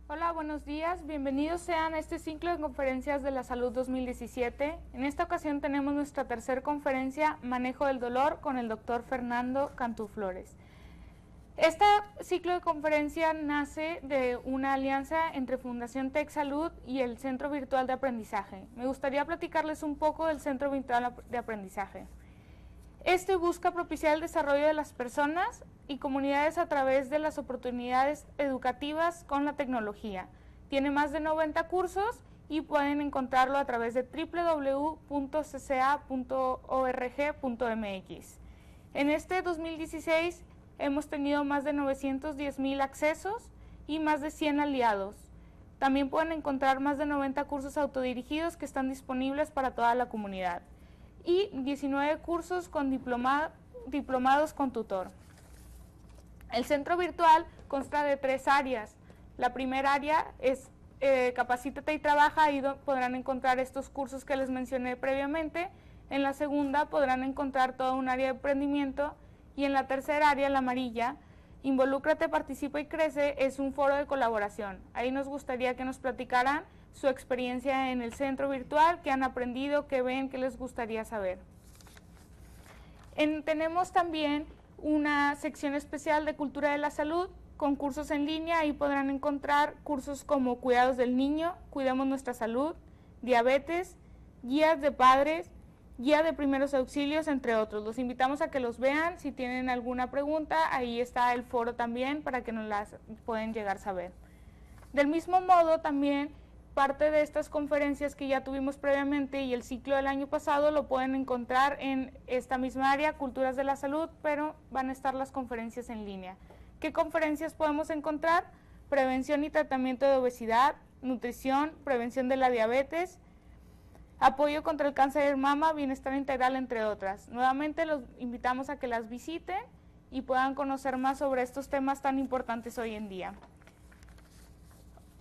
Hola, buenos días. Bienvenidos sean a este ciclo de conferencias de la salud 2017. En esta ocasión tenemos nuestra tercera conferencia, Manejo del Dolor, con el doctor Fernando Cantú Flores. Este ciclo de conferencia nace de una alianza entre Fundación Tech Salud y el Centro Virtual de Aprendizaje. Me gustaría platicarles un poco del Centro Virtual de Aprendizaje. Este busca propiciar el desarrollo de las personas y comunidades a través de las oportunidades educativas con la tecnología. Tiene más de 90 cursos y pueden encontrarlo a través de www.cca.org.mx. En este 2016 hemos tenido más de 910,000 accesos y más de 100 aliados. También pueden encontrar más de 90 cursos autodirigidos que están disponibles para toda la comunidad y 19 cursos con diplomados con tutor. El centro virtual consta de 3 áreas. La primera área es Capacítate y Trabaja, ahí podrán encontrar estos cursos que les mencioné previamente. En la segunda podrán encontrar toda un área de emprendimiento y en la tercera área, la amarilla, Involúcrate, Participa y Crece, es un foro de colaboración. Ahí nos gustaría que nos platicaran su experiencia en el centro virtual, qué han aprendido, qué ven, qué les gustaría saber. Tenemos también una sección especial de Cultura de la Salud con cursos en línea. Ahí podrán encontrar cursos como Cuidados del Niño, Cuidemos Nuestra Salud, Diabetes, Guías de Padres, Guía de Primeros Auxilios, entre otros. Los invitamos a que los vean. Si tienen alguna pregunta, ahí está el foro también para que nos las pueden llegar a saber. Del mismo modo, también parte de estas conferencias que ya tuvimos previamente y el ciclo del año pasado lo pueden encontrar en esta misma área, Culturas de la Salud, pero van a estar las conferencias en línea. ¿Qué conferencias podemos encontrar? Prevención y tratamiento de obesidad, nutrición, prevención de la diabetes, apoyo contra el cáncer de mama, bienestar integral, entre otras. Nuevamente los invitamos a que las visiten y puedan conocer más sobre estos temas tan importantes hoy en día.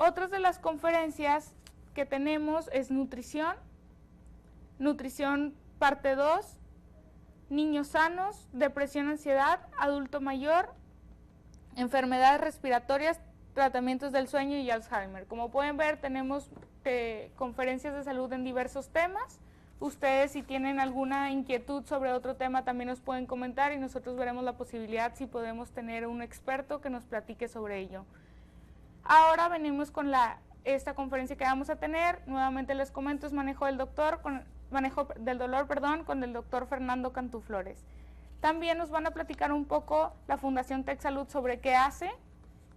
Otras de las conferencias que tenemos es nutrición parte 2, niños sanos, depresión, ansiedad, adulto mayor, enfermedades respiratorias, tratamientos del sueño y Alzheimer. Como pueden ver, tenemos conferencias de salud en diversos temas. Ustedes, si tienen alguna inquietud sobre otro tema, también nos pueden comentar y nosotros veremos la posibilidad si podemos tener un experto que nos platique sobre ello. Ahora venimos con esta conferencia que vamos a tener. Nuevamente les comento, es Manejo del Dolor, con el doctor Fernando Cantú Flores. También nos van a platicar un poco la Fundación Tech Salud sobre qué hace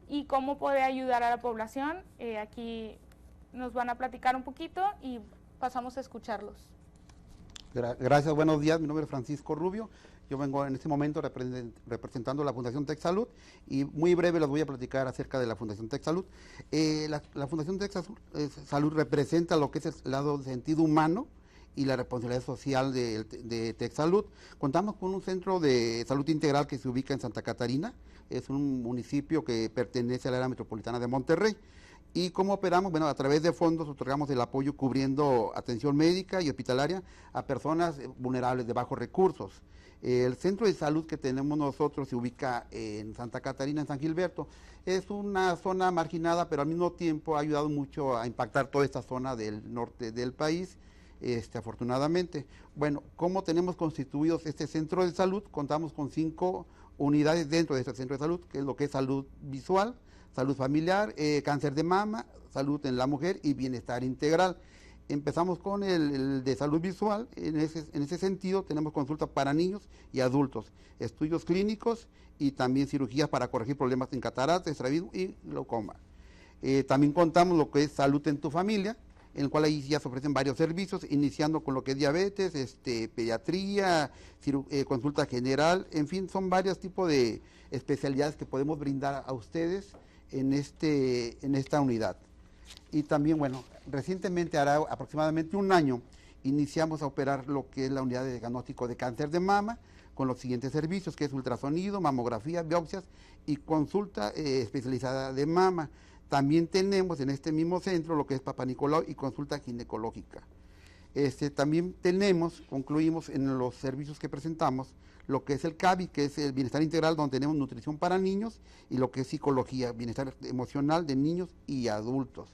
y cómo puede ayudar a la población. Aquí nos van a platicar un poquito y pasamos a escucharlos. Gracias, buenos días. Mi nombre es Francisco Rubio. Yo vengo en este momento representando la Fundación Tech Salud y muy breve les voy a platicar acerca de la Fundación Tech Salud. La Fundación Tech Salud representa lo que es el lado del sentido humano y la responsabilidad social de Tech Salud. Contamos con un centro de salud integral que se ubica en Santa Catarina. Es un municipio que pertenece al área metropolitana de Monterrey. ¿Y cómo operamos? Bueno, a través de fondos otorgamos el apoyo cubriendo atención médica y hospitalaria a personas vulnerables de bajos recursos. El centro de salud que tenemos nosotros se ubica en Santa Catarina, en San Gilberto. Es una zona marginada, pero al mismo tiempo ha ayudado mucho a impactar toda esta zona del norte del país, afortunadamente. Bueno, ¿cómo tenemos constituidos este centro de salud? Contamos con 5 unidades dentro de este centro de salud, que es lo que es salud visual, salud familiar, cáncer de mama, salud en la mujer y bienestar integral. Empezamos con el de salud visual. En ese sentido tenemos consulta para niños y adultos, estudios clínicos y también cirugías para corregir problemas en cataratas, estrabismo y glaucoma. También contamos lo que es salud en tu familia, en el cual ahí ya se ofrecen varios servicios, iniciando con lo que es diabetes, pediatría, consulta general, en fin, son varios tipos de especialidades que podemos brindar a ustedes en esta unidad. Y también, bueno, recientemente, hará aproximadamente un año, iniciamos a operar lo que es la unidad de diagnóstico de cáncer de mama, con los siguientes servicios, que es ultrasonido, mamografía, biopsias y consulta especializada de mama. También tenemos en este mismo centro lo que es Papá Nicolau y consulta ginecológica. También concluimos en los servicios que presentamos, lo que es el CABI, que es el bienestar integral, donde tenemos nutrición para niños, y lo que es psicología, bienestar emocional de niños y adultos.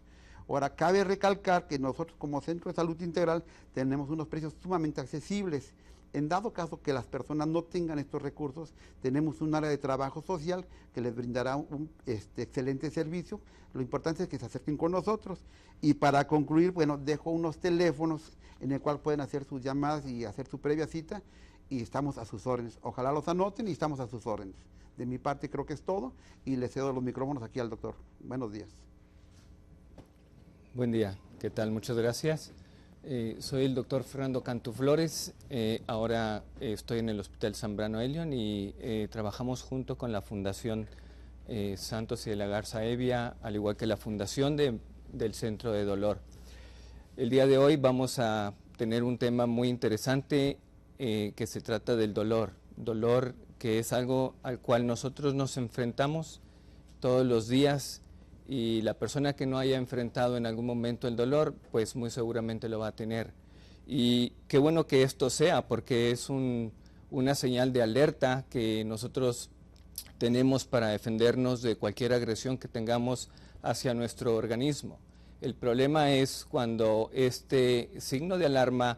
Ahora, cabe recalcar que nosotros como Centro de Salud Integral tenemos unos precios sumamente accesibles. En dado caso que las personas no tengan estos recursos, tenemos un área de trabajo social que les brindará un excelente servicio. Lo importante es que se acerquen con nosotros. Y para concluir, bueno, dejo unos teléfonos en el cual pueden hacer sus llamadas y hacer su previa cita, y estamos a sus órdenes. Ojalá los anoten y estamos a sus órdenes. De mi parte creo que es todo, y le cedo los micrófonos aquí al doctor. Buenos días. Buen día, ¿qué tal? Muchas gracias. Soy el doctor Fernando Cantú Flores, ahora estoy en el Hospital Zambrano Elion y trabajamos junto con la Fundación Santos y de la Garza Evia, al igual que la Fundación del Centro de Dolor. El día de hoy vamos a tener un tema muy interesante que se trata del dolor, que es algo al cual nosotros nos enfrentamos todos los días, y la persona que no haya enfrentado en algún momento el dolor, pues muy seguramente lo va a tener. Y qué bueno que esto sea, porque es una señal de alerta que nosotros tenemos para defendernos de cualquier agresión que tengamos hacia nuestro organismo. El problema es cuando este signo de alarma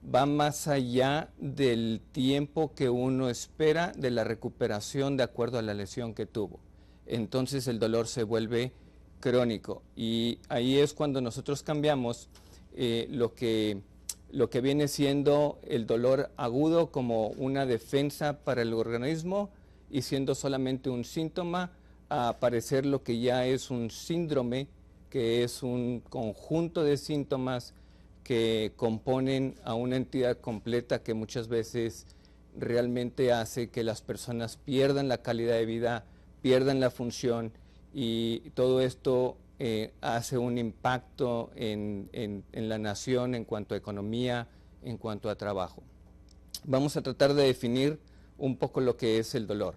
va más allá del tiempo que uno espera de la recuperación de acuerdo a la lesión que tuvo. Entonces el dolor se vuelve crónico, y ahí es cuando nosotros cambiamos lo que viene siendo el dolor agudo como una defensa para el organismo, y siendo solamente un síntoma, a aparecer lo que ya es un síndrome, que es un conjunto de síntomas que componen a una entidad completa, que muchas veces realmente hace que las personas pierdan la calidad de vida, pierdan la función, y todo esto hace un impacto en la nación en cuanto a economía, en cuanto a trabajo. Vamos a tratar de definir un poco lo que es el dolor.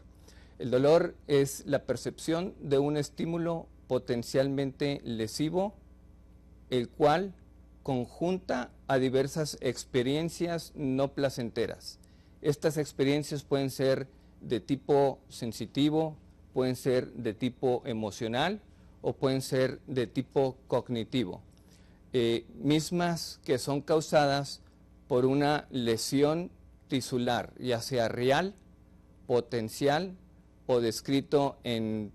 El dolor es la percepción de un estímulo potencialmente lesivo, el cual conjunta a diversas experiencias no placenteras. Estas experiencias pueden ser de tipo sensitivo, pueden ser de tipo emocional o pueden ser de tipo cognitivo, mismas que son causadas por una lesión tisular, ya sea real, potencial o descrito en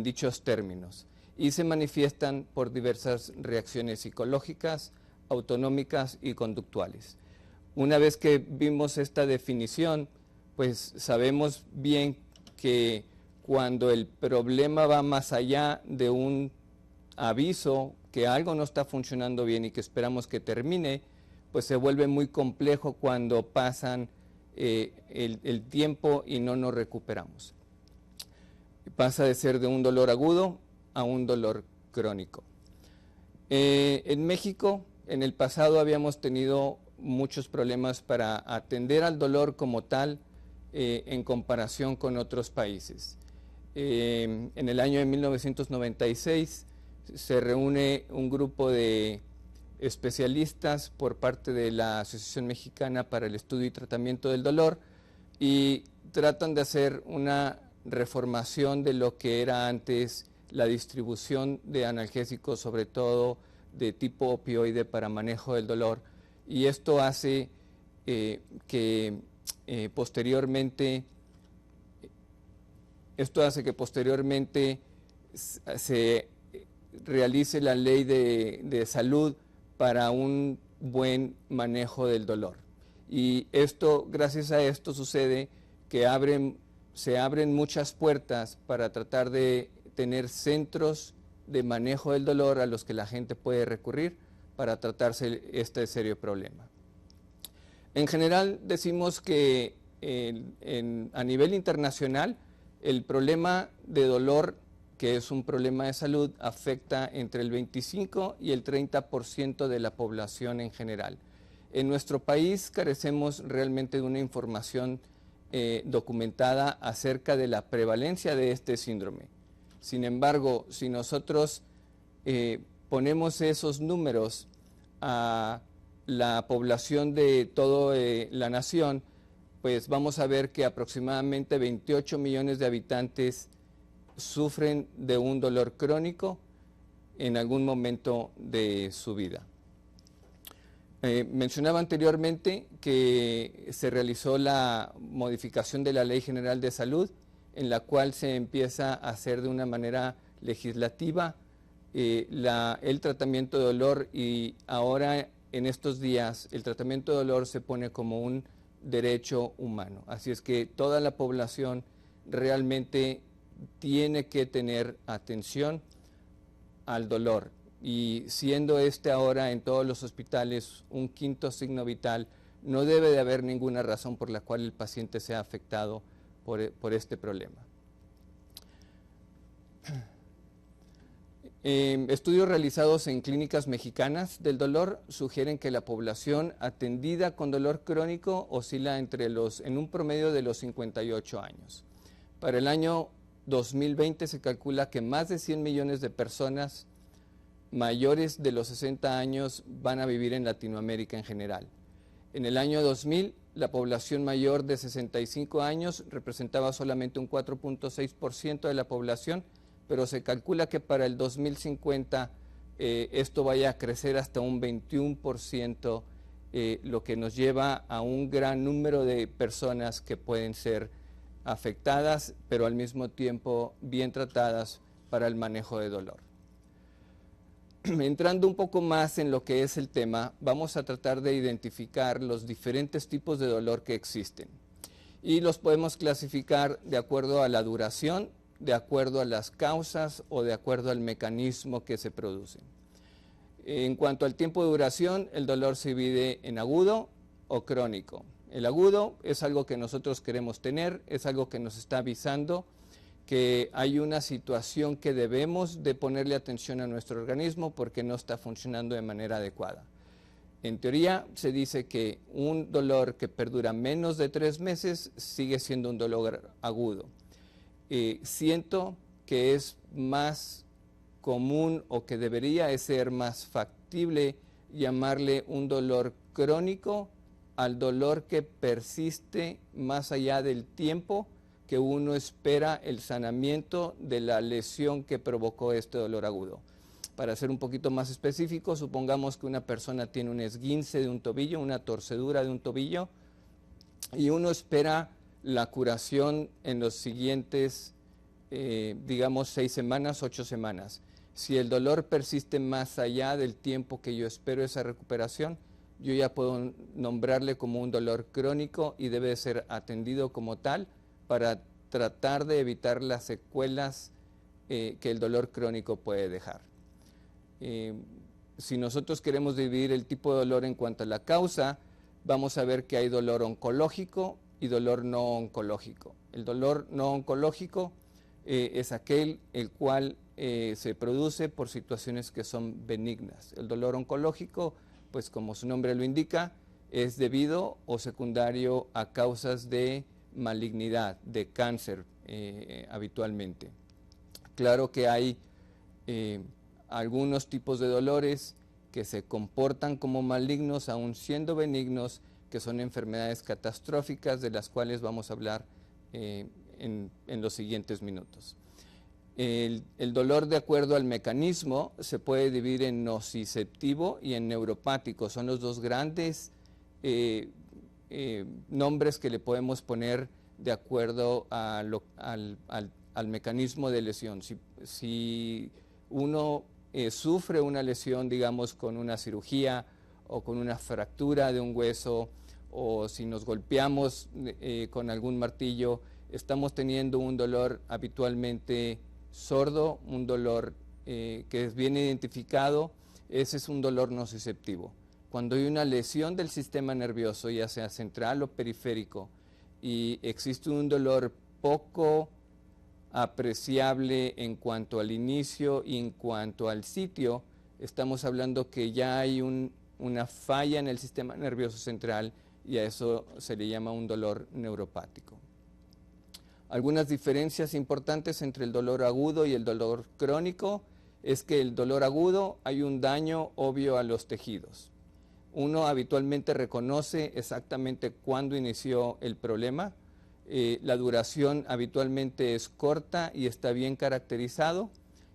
dichos términos, y se manifiestan por diversas reacciones psicológicas, autonómicas y conductuales. Una vez que vimos esta definición, pues sabemos bien que cuando el problema va más allá de un aviso que algo no está funcionando bien y que esperamos que termine, pues se vuelve muy complejo cuando pasan el tiempo y no nos recuperamos. Pasa de ser de un dolor agudo a un dolor crónico. En México, en el pasado habíamos tenido muchos problemas para atender al dolor como tal en comparación con otros países. En el año de 1996 se reúne un grupo de especialistas por parte de la Asociación Mexicana para el Estudio y Tratamiento del Dolor, y tratan de hacer una reformación de lo que era antes la distribución de analgésicos, sobre todo de tipo opioide, para manejo del dolor, y esto hace que posteriormente se realice la ley de salud para un buen manejo del dolor. Y esto, gracias a esto, sucede que se abren muchas puertas para tratar de tener centros de manejo del dolor a los que la gente puede recurrir para tratarse este serio problema. En general decimos que a nivel internacional el problema de dolor, que es un problema de salud, afecta entre el 25 y el 30% de la población en general. En nuestro país carecemos realmente de una información documentada acerca de la prevalencia de este síndrome. Sin embargo, si nosotros ponemos esos números a la población de toda la nación, pues vamos a ver que aproximadamente 28 millones de habitantes sufren de un dolor crónico en algún momento de su vida. Mencionaba anteriormente que se realizó la modificación de la Ley General de Salud, en la cual se empieza a hacer de una manera legislativa el tratamiento de dolor, y ahora en estos días el tratamiento de dolor se pone como un derecho humano. Así es que toda la población realmente tiene que tener atención al dolor, y siendo este ahora en todos los hospitales un quinto signo vital, no debe de haber ninguna razón por la cual el paciente sea afectado por este problema. Estudios realizados en clínicas mexicanas del dolor sugieren que la población atendida con dolor crónico oscila en un promedio de los 58 años. Para el año 2020 se calcula que más de 100 millones de personas mayores de los 60 años van a vivir en Latinoamérica en general. En el año 2000, la población mayor de 65 años representaba solamente un 4.6% de la población, pero se calcula que para el 2050 esto vaya a crecer hasta un 21%, lo que nos lleva a un gran número de personas que pueden ser afectadas, pero al mismo tiempo bien tratadas para el manejo de dolor. Entrando un poco más en lo que es el tema, vamos a tratar de identificar los diferentes tipos de dolor que existen, y los podemos clasificar de acuerdo a la duración, de acuerdo a las causas o de acuerdo al mecanismo que se produce. En cuanto al tiempo de duración, el dolor se divide en agudo o crónico. El agudo es algo que nosotros queremos tener, es algo que nos está avisando que hay una situación que debemos de ponerle atención a nuestro organismo porque no está funcionando de manera adecuada. En teoría se dice que un dolor que perdura menos de 3 meses sigue siendo un dolor agudo. Siento que es más común, o que debería ser más factible, llamarle un dolor crónico al dolor que persiste más allá del tiempo que uno espera el sanamiento de la lesión que provocó este dolor agudo. Para ser un poquito más específico, supongamos que una persona tiene un esguince de un tobillo, una torcedura de un tobillo, y uno espera la curación en los siguientes, digamos, 6 semanas, 8 semanas. Si el dolor persiste más allá del tiempo que yo espero esa recuperación, yo ya puedo nombrarle como un dolor crónico y debe ser atendido como tal para tratar de evitar las secuelas que el dolor crónico puede dejar. Si nosotros queremos dividir el tipo de dolor en cuanto a la causa, vamos a ver que hay dolor oncológico y dolor no oncológico. El dolor no oncológico es aquel el cual se produce por situaciones que son benignas. El dolor oncológico, pues como su nombre lo indica, es debido o secundario a causas de malignidad, de cáncer habitualmente. Claro que hay algunos tipos de dolores que se comportan como malignos aun siendo benignos, que son enfermedades catastróficas de las cuales vamos a hablar en los siguientes minutos. El dolor, de acuerdo al mecanismo, se puede dividir en nociceptivo y en neuropático. Son los dos grandes nombres que le podemos poner de acuerdo al mecanismo de lesión. Si uno sufre una lesión, digamos, con una cirugía o con una fractura de un hueso, o si nos golpeamos con algún martillo, estamos teniendo un dolor habitualmente sordo, un dolor que es bien identificado. Ese es un dolor nociceptivo. Cuando hay una lesión del sistema nervioso, ya sea central o periférico, y existe un dolor poco apreciable en cuanto al inicio y en cuanto al sitio, estamos hablando que ya hay una falla en el sistema nervioso central, y a eso se le llama un dolor neuropático. Algunas diferencias importantes entre el dolor agudo y el dolor crónico es que el dolor agudo hay un daño obvio a los tejidos. Uno habitualmente reconoce exactamente cuándo inició el problema. La duración habitualmente es corta y está bien caracterizado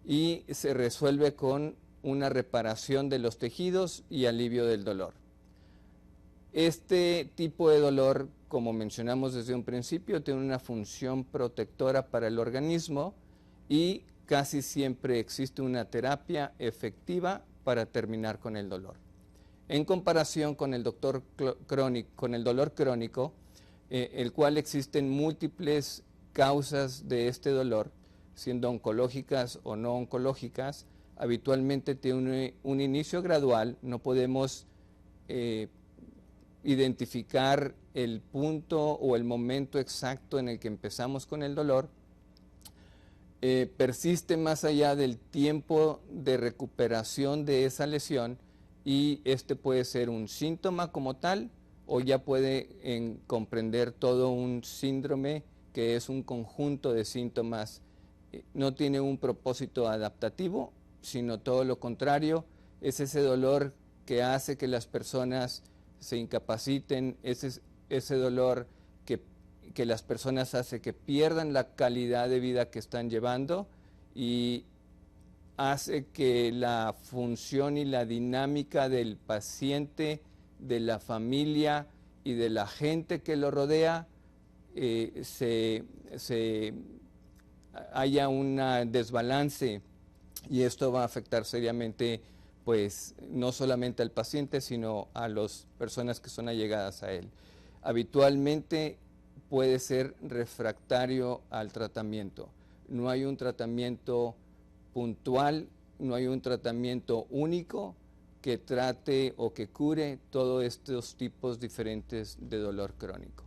y se resuelve con una reparación de los tejidos y alivio del dolor. Este tipo de dolor, como mencionamos desde un principio, tiene una función protectora para el organismo y casi siempre existe una terapia efectiva para terminar con el dolor. En comparación con el dolor crónico, el cual existen múltiples causas de este dolor, siendo oncológicas o no oncológicas, habitualmente tiene un inicio gradual. No podemos identificar el punto o el momento exacto en el que empezamos con el dolor. Persiste más allá del tiempo de recuperación de esa lesión y este puede ser un síntoma como tal o ya puede comprender todo un síndrome que es un conjunto de síntomas. No tiene un propósito adaptativo, sino todo lo contrario, es ese dolor que hace que las personas se incapaciten, ese dolor que las personas hace que pierdan la calidad de vida que están llevando y hace que la función y la dinámica del paciente, de la familia y de la gente que lo rodea haya un desbalance, y esto va a afectar seriamente pues no solamente al paciente sino a las personas que son allegadas a él. Habitualmente puede ser refractario al tratamiento. No hay un tratamiento puntual, no hay un tratamiento único que trate o que cure todos estos tipos diferentes de dolor crónico.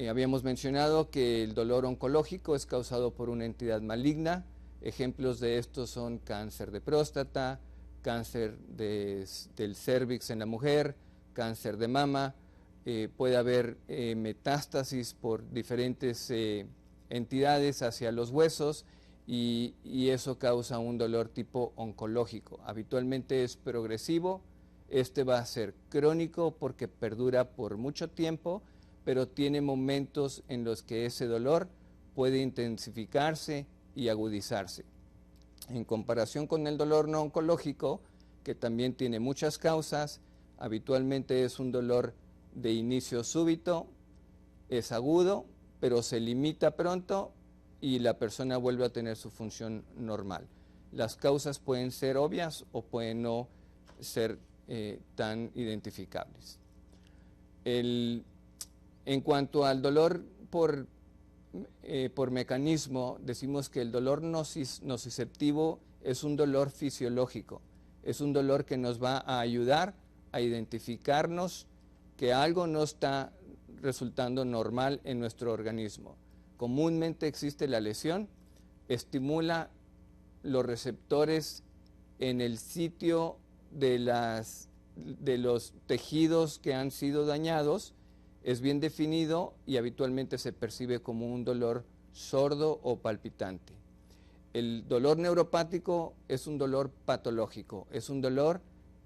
Habíamos mencionado que el dolor oncológico es causado por una entidad maligna. Ejemplos de estos son cáncer de próstata, cáncer del cérvix en la mujer, cáncer de mama. Puede haber metástasis por diferentes entidades hacia los huesos y eso causa un dolor tipo oncológico. Habitualmente es progresivo, este va a ser crónico porque perdura por mucho tiempo, pero tiene momentos en los que ese dolor puede intensificarse y agudizarse. En comparación con el dolor no oncológico, que también tiene muchas causas, habitualmente es un dolor de inicio súbito, es agudo, pero se limita pronto y la persona vuelve a tener su función normal. Las causas pueden ser obvias o pueden no ser tan identificables. En cuanto al dolor por mecanismo, decimos que el dolor nociceptivo es un dolor fisiológico, es un dolor que nos va a ayudar a identificarnos que algo no está resultando normal en nuestro organismo. Comúnmente existe la lesión, estimula los receptores en el sitio de los tejidos que han sido dañados, es bien definido y habitualmente se percibe como un dolor sordo o palpitante. El dolor neuropático es un dolor patológico, es un dolor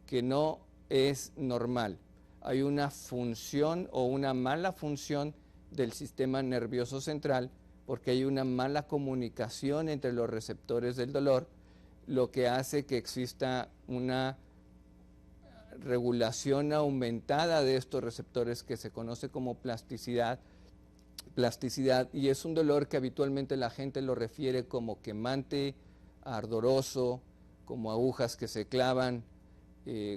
que no es normal. Hay una función o una mala función del sistema nervioso central porque hay una mala comunicación entre los receptores del dolor, lo que hace que exista una regulación aumentada de estos receptores que se conoce como plasticidad, y es un dolor que habitualmente la gente lo refiere como quemante, ardoroso, como agujas que se clavan,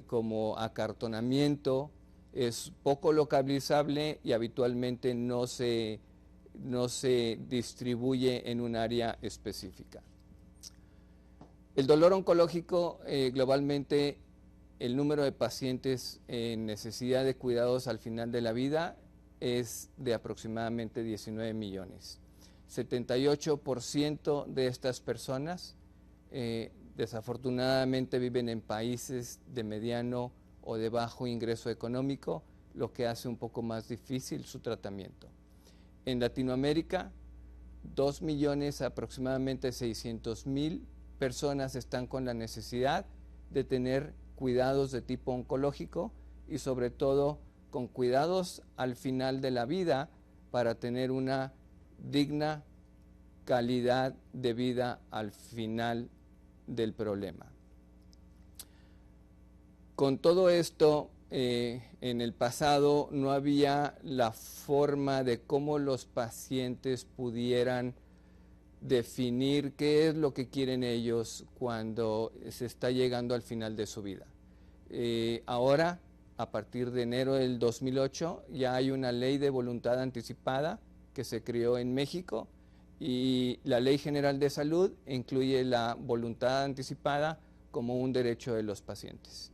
como acartonamiento. Es poco localizable y habitualmente no se distribuye en un área específica. El dolor oncológico, globalmente, el número de pacientes en necesidad de cuidados al final de la vida es de aproximadamente 19 millones. 78% de estas personas desafortunadamente viven en países de mediano o de bajo ingreso económico, lo que hace un poco más difícil su tratamiento. En Latinoamérica, 2 millones, aproximadamente 600,000 personas están con la necesidad de tener cuidados de tipo oncológico y sobre todo con cuidados al final de la vida para tener una digna calidad de vida al final del problema. Con todo esto, en el pasado no había la forma de cómo los pacientes pudieran definir qué es lo que quieren ellos cuando se está llegando al final de su vida. Ahora, a partir de enero del 2008, ya hay una ley de voluntad anticipada que se creó en México y la Ley General de Salud incluye la voluntad anticipada como un derecho de los pacientes.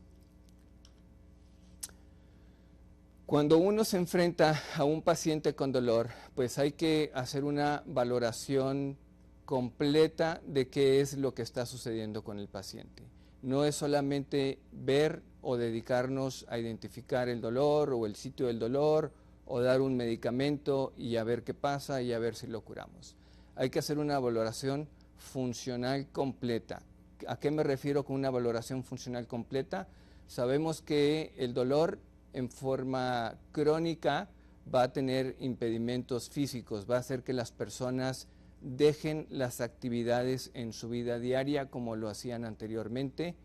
Cuando uno se enfrenta a un paciente con dolor, pues hay que hacer una valoración completa de qué es lo que está sucediendo con el paciente. No es solamente ver o dedicarnos a identificar el dolor o el sitio del dolor o dar un medicamento y a ver qué pasa y a ver si lo curamos. Hay que hacer una valoración funcional completa. ¿A qué me refiero con una valoración funcional completa? Sabemos que el dolor en forma crónica va a tener impedimentos físicos, va a hacer que las personas dejen las actividades en su vida diaria como lo hacían anteriormente.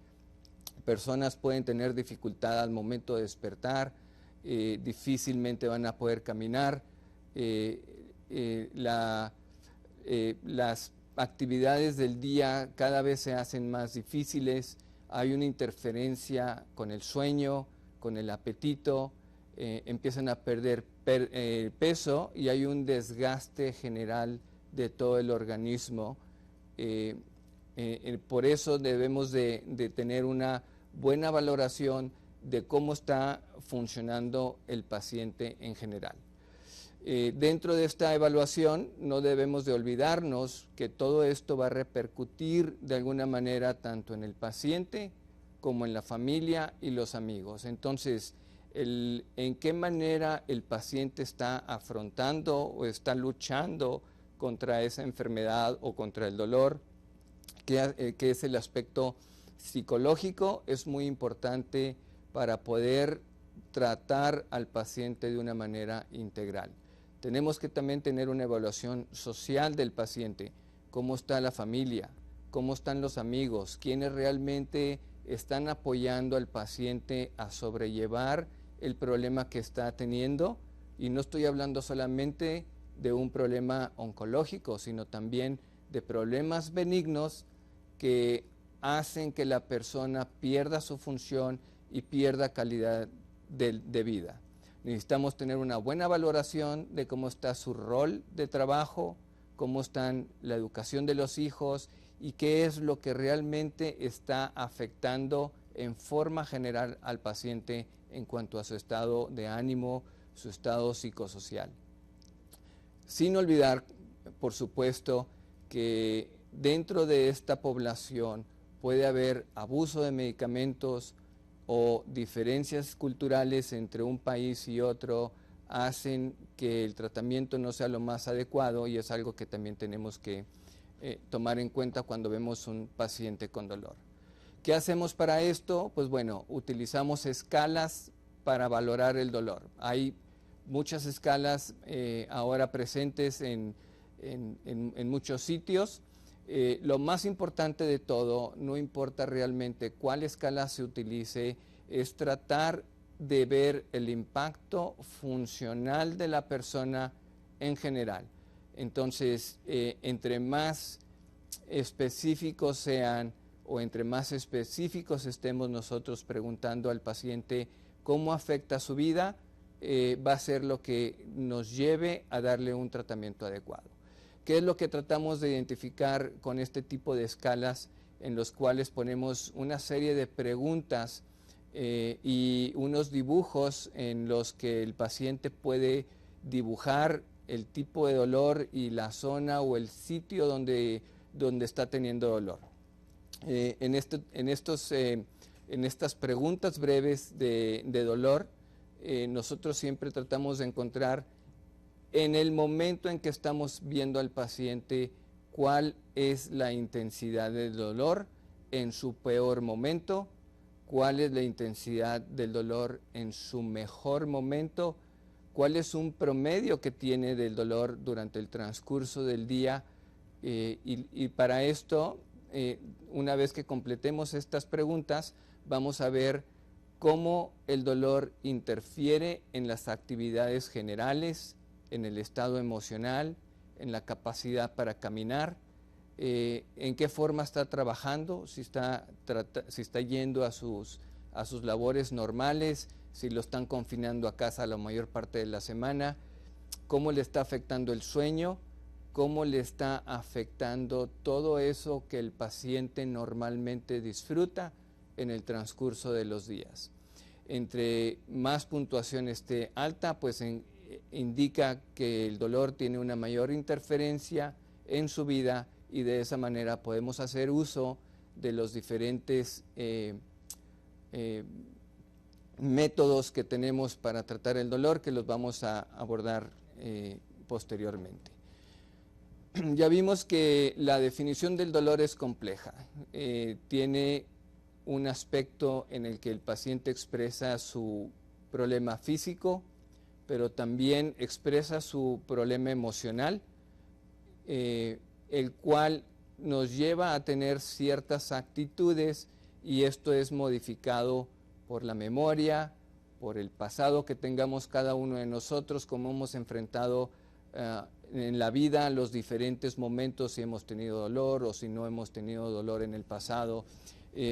Personas pueden tener dificultad al momento de despertar, difícilmente van a poder caminar, las actividades del día cada vez se hacen más difíciles, hay una interferencia con el sueño, con el apetito, empiezan a perder peso y hay un desgaste general de todo el organismo. Por eso debemos de tener una buena valoración de cómo está funcionando el paciente en general. Dentro de esta evaluación no debemos de olvidarnos que todo esto va a repercutir de alguna manera tanto en el paciente como en la familia y los amigos. Entonces, en qué manera el paciente está afrontando o está luchando contra esa enfermedad o contra el dolor, que es el aspecto psicológico, es muy importante para poder tratar al paciente de una manera integral. Tenemos que también tener una evaluación social del paciente, cómo está la familia, cómo están los amigos, quiénes realmente están apoyando al paciente a sobrellevar el problema que está teniendo, y no estoy hablando solamente de un problema oncológico, sino también de problemas benignos que hacen que la persona pierda su función y pierda calidad de vida. Necesitamos tener una buena valoración de cómo está su rol de trabajo, cómo está la educación de los hijos y qué es lo que realmente está afectando en forma general al paciente en cuanto a su estado de ánimo, su estado psicosocial. Sin olvidar, por supuesto, que dentro de esta población puede haber abuso de medicamentos o diferencias culturales entre un país y otro hacen que el tratamiento no sea lo más adecuado, y es algo que también tenemos que tomar en cuenta cuando vemos un paciente con dolor. ¿Qué hacemos para esto? Pues bueno, utilizamos escalas para valorar el dolor. Hay muchas escalas ahora presentes en muchos sitios. Lo más importante de todo, no importa realmente cuál escala se utilice, es tratar de ver el impacto funcional de la persona en general. Entonces, entre más específicos sean o entre más específicos estemos nosotros preguntando al paciente cómo afecta su vida, va a ser lo que nos lleve a darle un tratamiento adecuado. ¿Qué es lo que tratamos de identificar con este tipo de escalas en los cuales ponemos una serie de preguntas y unos dibujos en los que el paciente puede dibujar el tipo de dolor y la zona o el sitio donde está teniendo dolor? En estas preguntas breves de dolor, nosotros siempre tratamos de encontrar en el momento en que estamos viendo al paciente cuál es la intensidad del dolor en su peor momento, cuál es la intensidad del dolor en su mejor momento, cuál es un promedio que tiene del dolor durante el transcurso del día, y para esto, una vez que completemos estas preguntas, vamos a ver cómo el dolor interfiere en las actividades generales, en el estado emocional, en la capacidad para caminar, en qué forma está trabajando, si está yendo a sus labores normales, si lo están confinando a casa la mayor parte de la semana, cómo le está afectando el sueño, cómo le está afectando todo eso que el paciente normalmente disfruta en el transcurso de los días. Entre más puntuación esté alta, pues indica que el dolor tiene una mayor interferencia en su vida, y de esa manera podemos hacer uso de los diferentes métodos que tenemos para tratar el dolor, que los vamos a abordar posteriormente. Ya vimos que la definición del dolor es compleja. Tiene un aspecto en el que el paciente expresa su problema físico, pero también expresa su problema emocional, el cual nos lleva a tener ciertas actitudes, y esto es modificado por la memoria, por el pasado que tengamos cada uno de nosotros, cómo hemos enfrentado en la vida los diferentes momentos, si hemos tenido dolor o si no hemos tenido dolor en el pasado.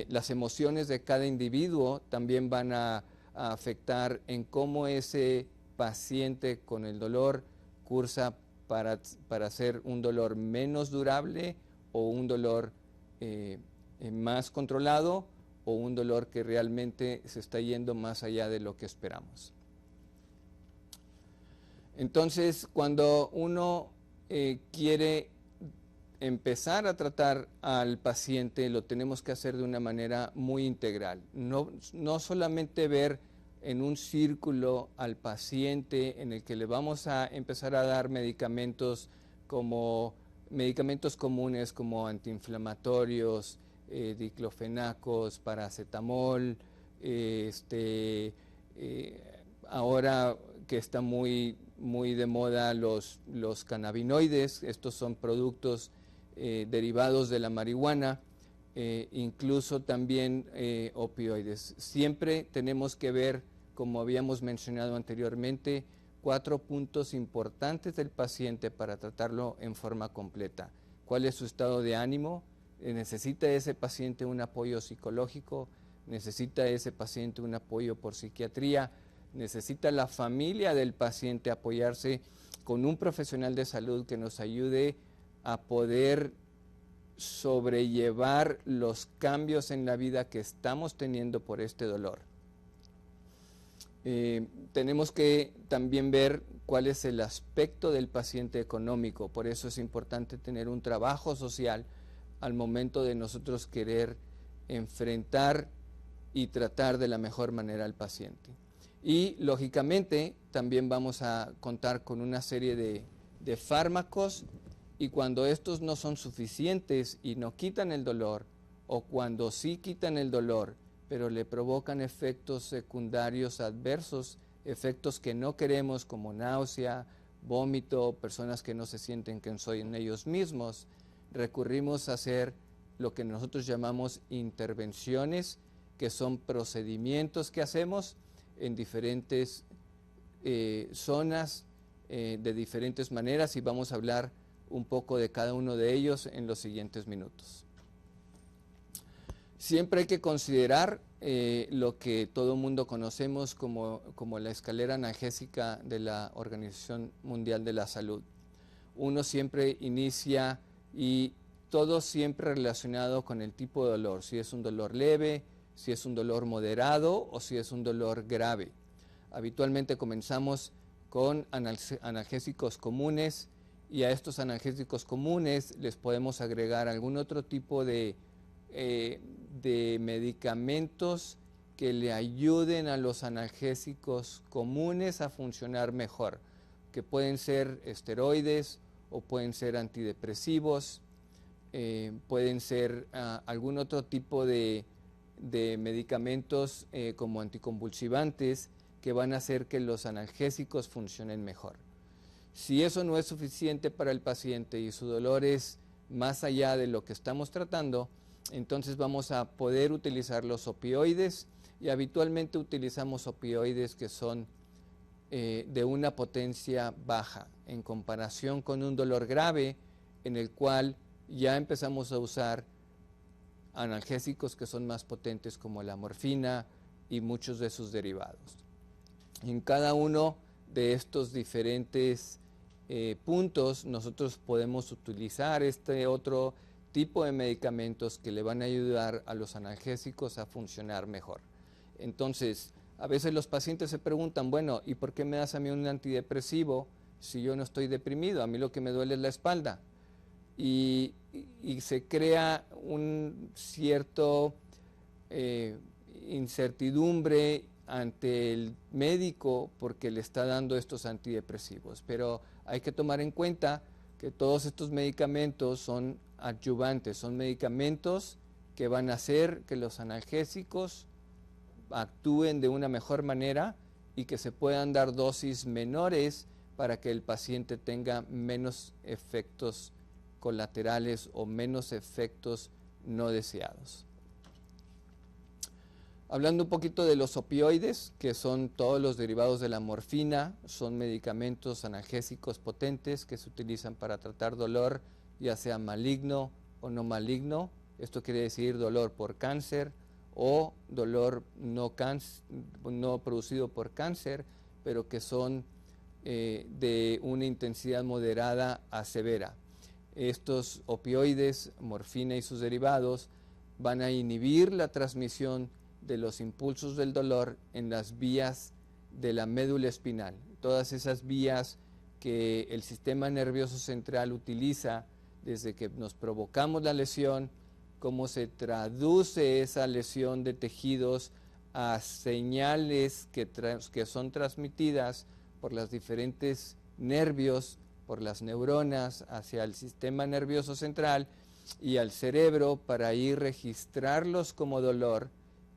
Las emociones de cada individuo también van a afectar en cómo ese paciente con el dolor cursa para hacer un dolor menos durable, o un dolor más controlado, o un dolor que realmente se está yendo más allá de lo que esperamos. Entonces, cuando uno quiere empezar a tratar al paciente, lo tenemos que hacer de una manera muy integral. No solamente ver en un círculo al paciente en el que le vamos a empezar a dar medicamentos comunes como antiinflamatorios, diclofenacos, paracetamol, ahora que está muy de moda los cannabinoides. Estos son productos derivados de la marihuana, incluso también opioides. Siempre tenemos que ver, como habíamos mencionado anteriormente, 4 puntos importantes del paciente para tratarlo en forma completa. ¿Cuál es su estado de ánimo? ¿Necesita ese paciente un apoyo psicológico? ¿Necesita ese paciente un apoyo por psiquiatría? ¿Necesita la familia del paciente apoyarse con un profesional de salud que nos ayude a poder sobrellevar los cambios en la vida que estamos teniendo por este dolor? Tenemos que también ver cuál es el aspecto del paciente económico. Por eso es importante tener un trabajo social al momento de nosotros querer enfrentar y tratar de la mejor manera al paciente. Y lógicamente también vamos a contar con una serie de fármacos, y cuando estos no son suficientes y no quitan el dolor, o cuando sí quitan el dolor pero le provocan efectos secundarios adversos, efectos que no queremos, como náusea, vómito, personas que no se sienten que son en ellos mismos, recurrimos a hacer lo que nosotros llamamos intervenciones, que son procedimientos que hacemos en diferentes zonas, de diferentes maneras, y vamos a hablar un poco de cada uno de ellos en los siguientes minutos. Siempre hay que considerar lo que todo el mundo conocemos como la escalera analgésica de la Organización Mundial de la Salud. Uno siempre inicia, y todo siempre relacionado con el tipo de dolor, si es un dolor leve, si es un dolor moderado o si es un dolor grave. Habitualmente comenzamos con analgésicos comunes, y a estos analgésicos comunes les podemos agregar algún otro tipo de medicamentos que le ayuden a los analgésicos comunes a funcionar mejor, que pueden ser esteroides o pueden ser antidepresivos, pueden ser algún otro tipo de de medicamentos como anticonvulsivantes que van a hacer que los analgésicos funcionen mejor. Si eso no es suficiente para el paciente y su dolor es más allá de lo que estamos tratando, entonces vamos a poder utilizar los opioides, y habitualmente utilizamos opioides que son de una potencia baja en comparación con un dolor grave, en el cual ya empezamos a usar analgésicos que son más potentes como la morfina y muchos de sus derivados. En cada uno de estos diferentes puntos nosotros podemos utilizar este otro tipo de medicamentos que le van a ayudar a los analgésicos a funcionar mejor. Entonces, a veces los pacientes se preguntan, bueno, ¿y por qué me das a mí un antidepresivo si yo no estoy deprimido? A mí lo que me duele es la espalda. Y se crea un cierto incertidumbre ante el médico porque le está dando estos antidepresivos. Pero hay que tomar en cuenta que todos estos medicamentos son adyuvantes, son medicamentos que van a hacer que los analgésicos actúen de una mejor manera y que se puedan dar dosis menores para que el paciente tenga menos efectos colaterales o menos efectos no deseados. Hablando un poquito de los opioides, que son todos los derivados de la morfina, son medicamentos analgésicos potentes que se utilizan para tratar dolor, ya sea maligno o no maligno. Esto quiere decir dolor por cáncer o dolor no producido por cáncer, pero que son de una intensidad moderada a severa. Estos opioides, morfina y sus derivados, van a inhibir la transmisión de los impulsos del dolor en las vías de la médula espinal. Todas esas vías que el sistema nervioso central utiliza desde que nos provocamos la lesión, cómo se traduce esa lesión de tejidos a señales que son transmitidas por los diferentes nervios, por las neuronas hacia el sistema nervioso central y al cerebro para ir registrarlos como dolor,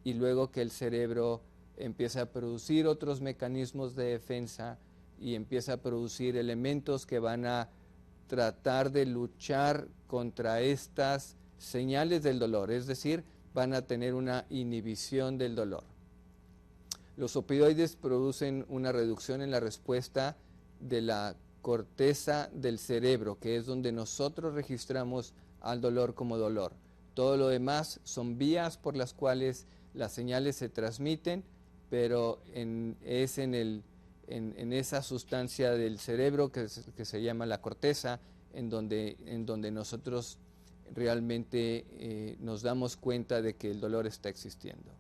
y luego que el cerebro empieza a producir otros mecanismos de defensa y empieza a producir elementos que van a tratar de luchar contra estas señales del dolor, es decir, van a tener una inhibición del dolor. Los opioides producen una reducción en la respuesta de la corteza del cerebro, que es donde nosotros registramos al dolor como dolor. Todo lo demás son vías por las cuales las señales se transmiten, pero es en esa sustancia del cerebro que se llama la corteza, en donde nosotros realmente nos damos cuenta de que el dolor está existiendo.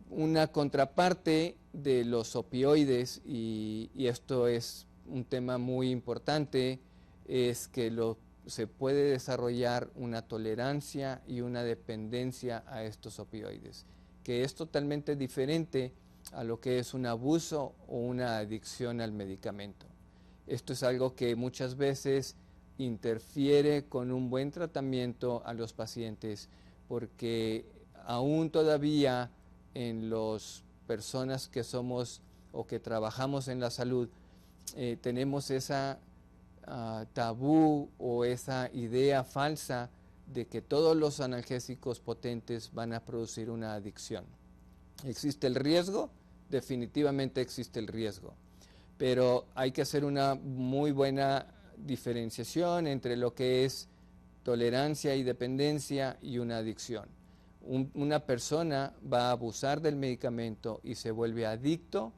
Una contraparte de los opioides, y esto es un tema muy importante, es que se puede desarrollar una tolerancia y una dependencia a estos opioides, que es totalmente diferente a lo que es un abuso o una adicción al medicamento. Esto es algo que muchas veces interfiere con un buen tratamiento a los pacientes, porque aún todavía en las personas que somos o que trabajamos en la salud, tenemos esa tabú o esa idea falsa de que todos los analgésicos potentes van a producir una adicción. ¿Existe el riesgo? Definitivamente existe el riesgo, pero hay que hacer una muy buena diferenciación entre lo que es tolerancia y dependencia y una adicción. Una persona va a abusar del medicamento y se vuelve adicto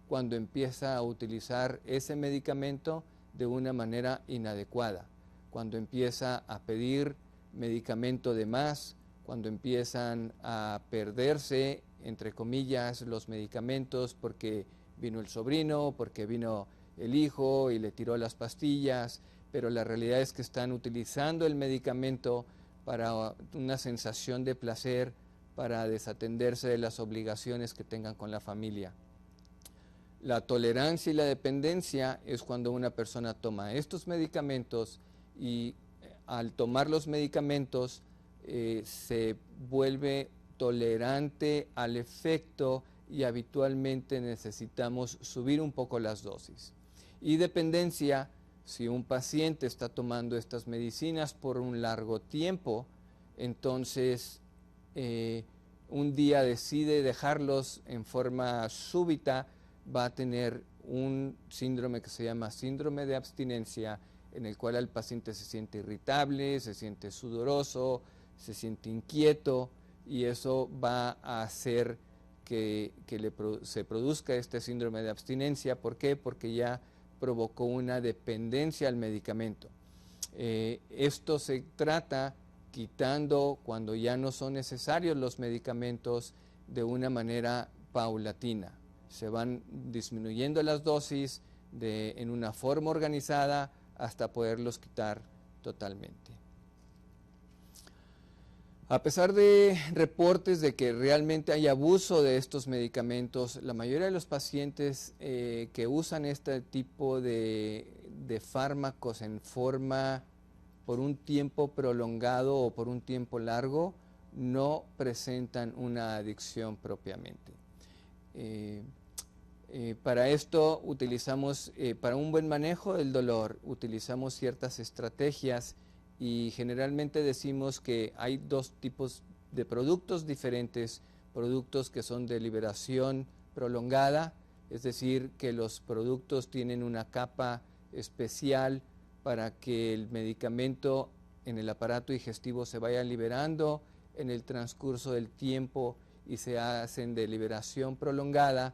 cuando empieza a utilizar ese medicamento de una manera inadecuada, cuando empieza a pedir medicamento de más, cuando empiezan a perderse, entre comillas, los medicamentos porque vino el sobrino, porque vino el hijo y le tiró las pastillas, pero la realidad es que están utilizando el medicamento para una sensación de placer, para desatenderse de las obligaciones que tengan con la familia. La tolerancia y la dependencia es cuando una persona toma estos medicamentos y al tomar los medicamentos se vuelve tolerante al efecto y habitualmente necesitamos subir un poco las dosis. Y dependencia, si un paciente está tomando estas medicinas por un largo tiempo, entonces un día decide dejarlos en forma súbita, va a tener un síndrome que se llama síndrome de abstinencia, en el cual el paciente se siente irritable, se siente sudoroso, se siente inquieto, y eso va a hacer que se produzca este síndrome de abstinencia. ¿Por qué? Porque ya provocó una dependencia al medicamento. Esto se trata quitando, cuando ya no son necesarios los medicamentos, de una manera paulatina. Se van disminuyendo las dosis en una forma organizada hasta poderlos quitar totalmente. A pesar de reportes de que realmente hay abuso de estos medicamentos, la mayoría de los pacientes que usan este tipo de fármacos en forma por un tiempo prolongado o por un tiempo largo no presentan una adicción propiamente. Para esto utilizamos, para un buen manejo del dolor, utilizamos ciertas estrategias. Y generalmente decimos que hay dos tipos de productos diferentes: productos que son de liberación prolongada, es decir, que los productos tienen una capa especial para que el medicamento en el aparato digestivo se vaya liberando en el transcurso del tiempo y se hacen de liberación prolongada,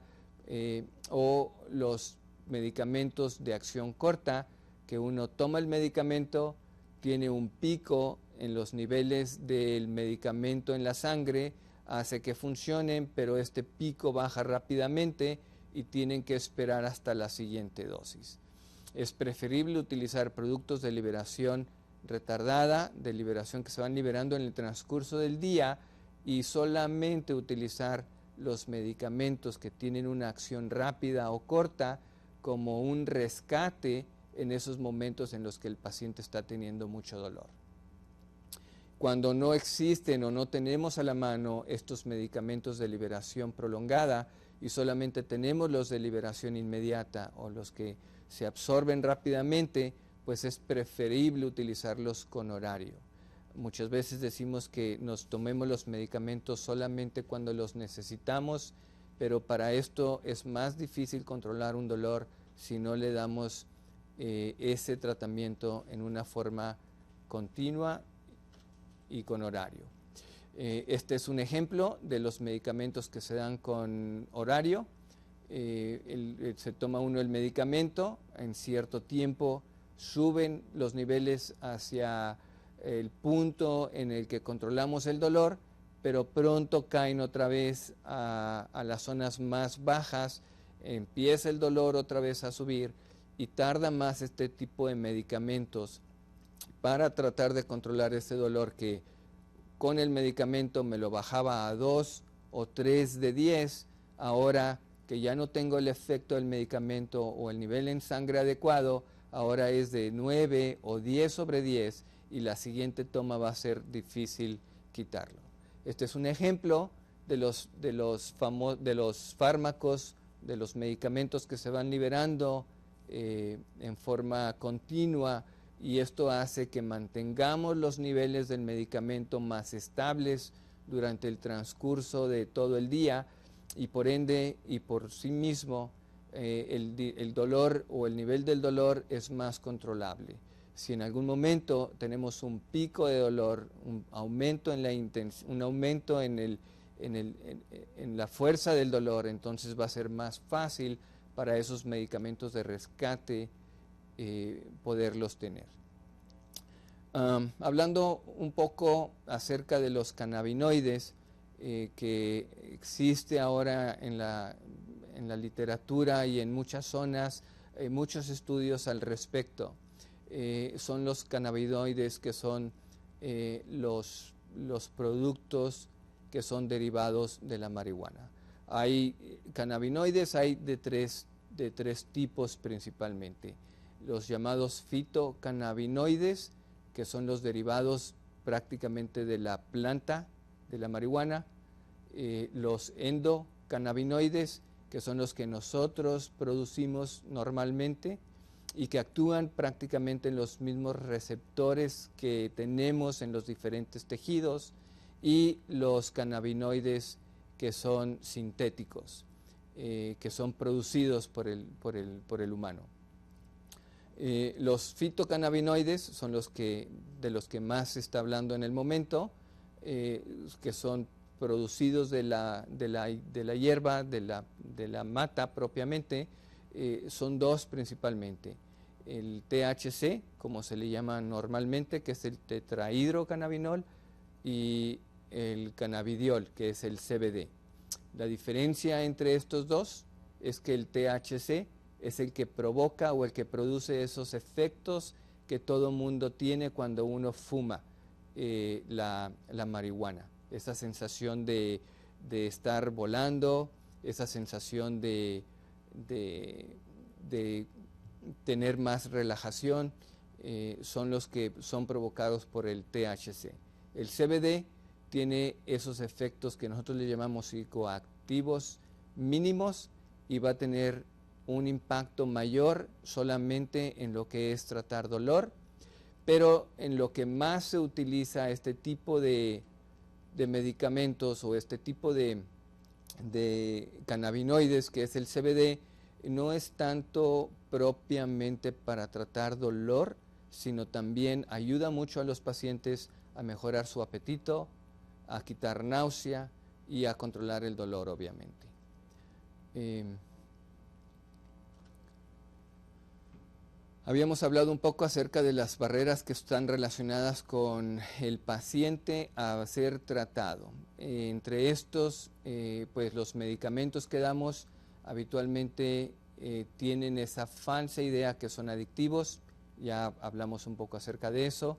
o los medicamentos de acción corta, que uno toma el medicamento, tiene un pico en los niveles del medicamento en la sangre, hace que funcionen, pero este pico baja rápidamente y tienen que esperar hasta la siguiente dosis. Es preferible utilizar productos de liberación retardada, de liberación que se van liberando en el transcurso del día, y solamente utilizar los medicamentos que tienen una acción rápida o corta como un rescate en esos momentos en los que el paciente está teniendo mucho dolor. Cuando no existen o no tenemos a la mano estos medicamentos de liberación prolongada y solamente tenemos los de liberación inmediata o los que se absorben rápidamente, pues es preferible utilizarlos con horario. Muchas veces decimos que nos tomemos los medicamentos solamente cuando los necesitamos, pero para esto es más difícil controlar un dolor si no le damos ese tratamiento en una forma continua y con horario. Este es un ejemplo de los medicamentos que se dan con horario. Se toma uno el medicamento, en cierto tiempo suben los niveles hacia el punto en el que controlamos el dolor, pero pronto caen otra vez a las zonas más bajas, empieza el dolor otra vez a subir, y tarda más este tipo de medicamentos para tratar de controlar ese dolor que con el medicamento me lo bajaba a 2 o 3 de 10, ahora que ya no tengo el efecto del medicamento o el nivel en sangre adecuado, ahora es de 9 o 10 sobre 10 y la siguiente toma va a ser difícil quitarlo. Este es un ejemplo de los fármacos, de los medicamentos que se van liberando en forma continua, y esto hace que mantengamos los niveles del medicamento más estables durante el transcurso de todo el día, y por ende y por sí mismo el dolor o el nivel del dolor es más controlable. Si en algún momento tenemos un pico de dolor, un aumento en en la fuerza del dolor, entonces va a ser más fácil para esos medicamentos de rescate poderlos tener. Hablando un poco acerca de los cannabinoides, que existe ahora en la literatura y en muchas zonas, muchos estudios al respecto. Son los cannabinoides que son los productos que son derivados de la marihuana. Hay cannabinoides, hay de tres tipos principalmente. Los llamados fitocannabinoides, que son los derivados prácticamente de la planta de la marihuana, los endocannabinoides, que son los que nosotros producimos normalmente y que actúan prácticamente en los mismos receptores que tenemos en los diferentes tejidos, y los cannabinoides que son sintéticos, que son producidos por el humano. Los fitocannabinoides son de los que más se está hablando en el momento, que son producidos de la hierba, de la mata propiamente. Son dos principalmente: el THC, como se le llama normalmente, que es el tetrahidrocannabinol, y el cannabidiol, que es el CBD. La diferencia entre estos dos es que el THC es el que provoca o el que produce esos efectos que todo mundo tiene cuando uno fuma la marihuana. Esa sensación de estar volando, esa sensación de tener más relajación, son los que son provocados por el THC. El CBD tiene esos efectos que nosotros le llamamos psicoactivos mínimos y va a tener un impacto mayor solamente en lo que es tratar dolor, pero en lo que más se utiliza este tipo de medicamentos o este tipo de cannabinoides, que es el CBD, no es tanto propiamente para tratar dolor, sino también ayuda mucho a los pacientes a mejorar su apetito, a quitar náusea y a controlar el dolor, obviamente. Habíamos hablado un poco acerca de las barreras que están relacionadas con el paciente a ser tratado. Entre estos, pues los medicamentos que damos habitualmente tienen esa falsa idea que son adictivos. Ya hablamos un poco acerca de eso.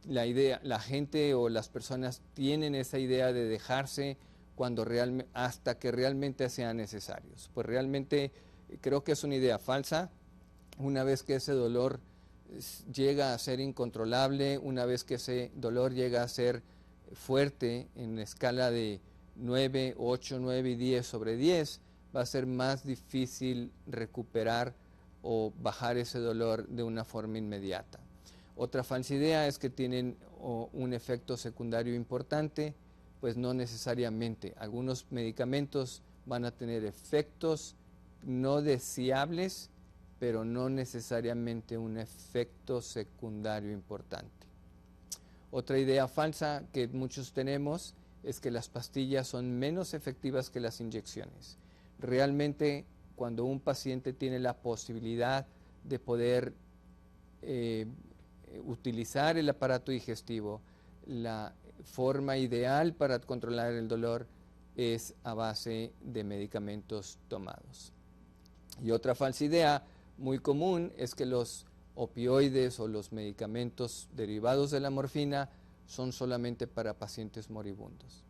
La gente o las personas tienen esa idea de dejarse hasta que realmente sean necesarios. Pues realmente creo que es una idea falsa. Una vez que ese dolor llega a ser incontrolable, una vez que ese dolor llega a ser fuerte en escala de 9, 8, 9 y 10 sobre 10, va a ser más difícil recuperar o bajar ese dolor de una forma inmediata. Otra falsa idea es que tienen un efecto secundario importante. Pues no necesariamente. Algunos medicamentos van a tener efectos no deseables, pero no necesariamente un efecto secundario importante. Otra idea falsa que muchos tenemos es que las pastillas son menos efectivas que las inyecciones. Realmente, cuando un paciente tiene la posibilidad de poder utilizar el aparato digestivo, la forma ideal para controlar el dolor es a base de medicamentos tomados. Y otra falsa idea muy común es que los opioides o los medicamentos derivados de la morfina son solamente para pacientes moribundos.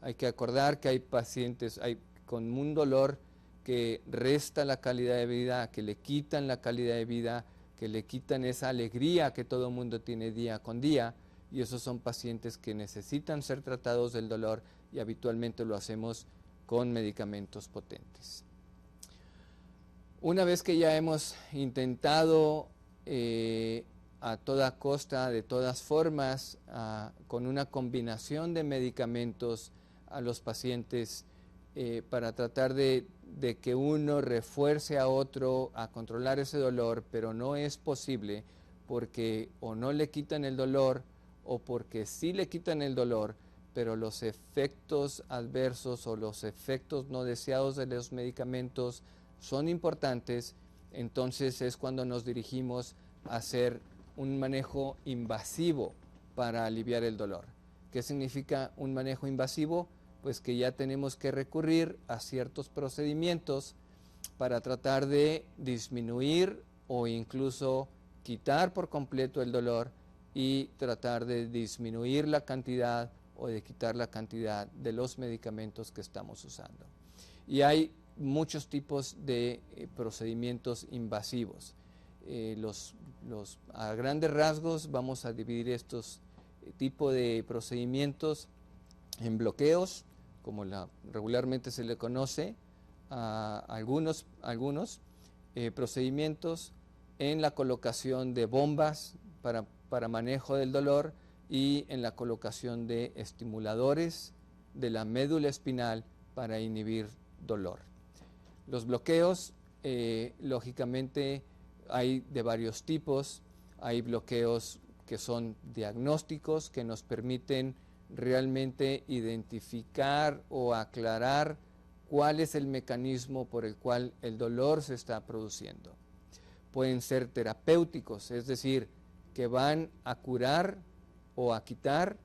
Hay que acordar que hay pacientes con un dolor que resta la calidad de vida, que le quitan la calidad de vida, que le quitan esa alegría que todo el mundo tiene día con día, y esos son pacientes que necesitan ser tratados del dolor, y habitualmente lo hacemos con medicamentos potentes. Una vez que ya hemos intentado a toda costa, de todas formas, con una combinación de medicamentos a los pacientes para tratar de que uno refuerce a otro a controlar ese dolor, pero no es posible porque o no le quitan el dolor o porque sí le quitan el dolor, pero los efectos adversos o los efectos no deseados de los medicamentos son importantes. Entonces es cuando nos dirigimos a hacer un manejo invasivo para aliviar el dolor. ¿Qué significa un manejo invasivo? Pues que ya tenemos que recurrir a ciertos procedimientos para tratar de disminuir o incluso quitar por completo el dolor y tratar de disminuir la cantidad o de quitar la cantidad de los medicamentos que estamos usando. Y hay muchos tipos de procedimientos invasivos. A grandes rasgos vamos a dividir estos tipos de procedimientos en bloqueos, como regularmente se le conoce, a algunos procedimientos en la colocación de bombas para manejo del dolor y en la colocación de estimuladores de la médula espinal para inhibir dolor. Los bloqueos, lógicamente, hay de varios tipos. Hay bloqueos que son diagnósticos, que nos permiten realmente identificar o aclarar cuál es el mecanismo por el cual el dolor se está produciendo. Pueden ser terapéuticos, es decir, que van a curar o a quitar,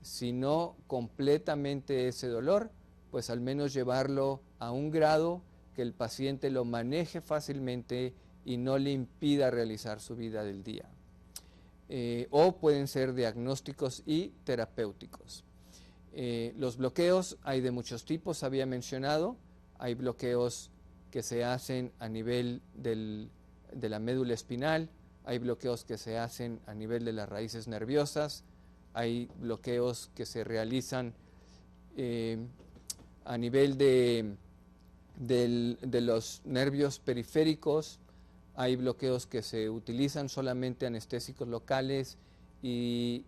si no completamente ese dolor, pues al menos llevarlo a un grado que el paciente lo maneje fácilmente y no le impida realizar su vida del día. O pueden ser diagnósticos y terapéuticos. Los bloqueos hay de muchos tipos, había mencionado. Hay bloqueos que se hacen a nivel de la médula espinal, hay bloqueos que se hacen a nivel de las raíces nerviosas, hay bloqueos que se realizan a nivel de los nervios periféricos, hay bloqueos que se utilizan solamente anestésicos locales y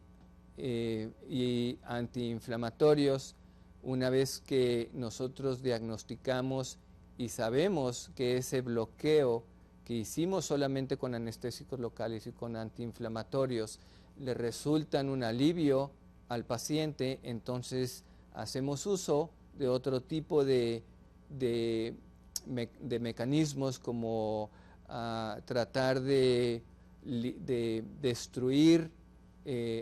antiinflamatorios. Una vez que nosotros diagnosticamos y sabemos que ese bloqueo que hicimos solamente con anestésicos locales y con antiinflamatorios le resultan un alivio al paciente, entonces hacemos uso de otro tipo de mecanismos, como tratar de destruir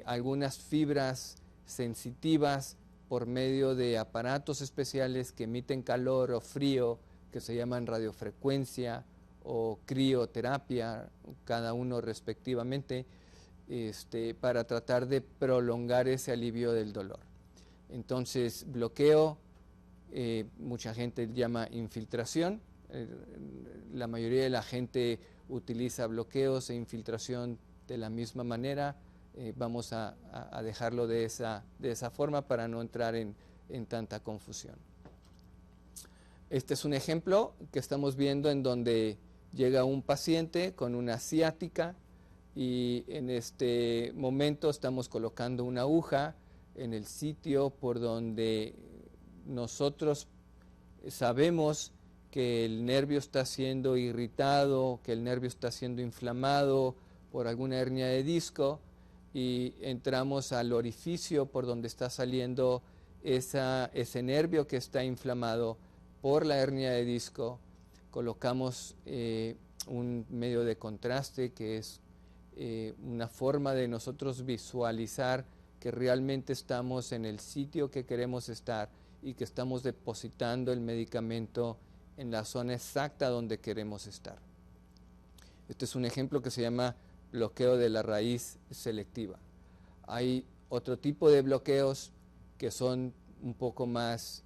algunas fibras sensitivas por medio de aparatos especiales que emiten calor o frío, que se llaman radiofrecuencia o crioterapia, cada uno respectivamente, para tratar de prolongar ese alivio del dolor. Entonces, bloqueo, mucha gente llama infiltración. La mayoría de la gente utiliza bloqueos e infiltración de la misma manera. Vamos a dejarlo de esa forma para no entrar en tanta confusión. Este es un ejemplo que estamos viendo en donde llega un paciente con una ciática y en este momento estamos colocando una aguja en el sitio por donde nosotros sabemos que el nervio está siendo irritado, que el nervio está siendo inflamado por alguna hernia de disco, y entramos al orificio por donde está saliendo ese nervio que está inflamado por la hernia de disco. Colocamos un medio de contraste que es una forma de nosotros visualizar que realmente estamos en el sitio que queremos estar y que estamos depositando el medicamento en la zona exacta donde queremos estar. Este es un ejemplo que se llama bloqueo de la raíz selectiva. Hay otro tipo de bloqueos que son un poco más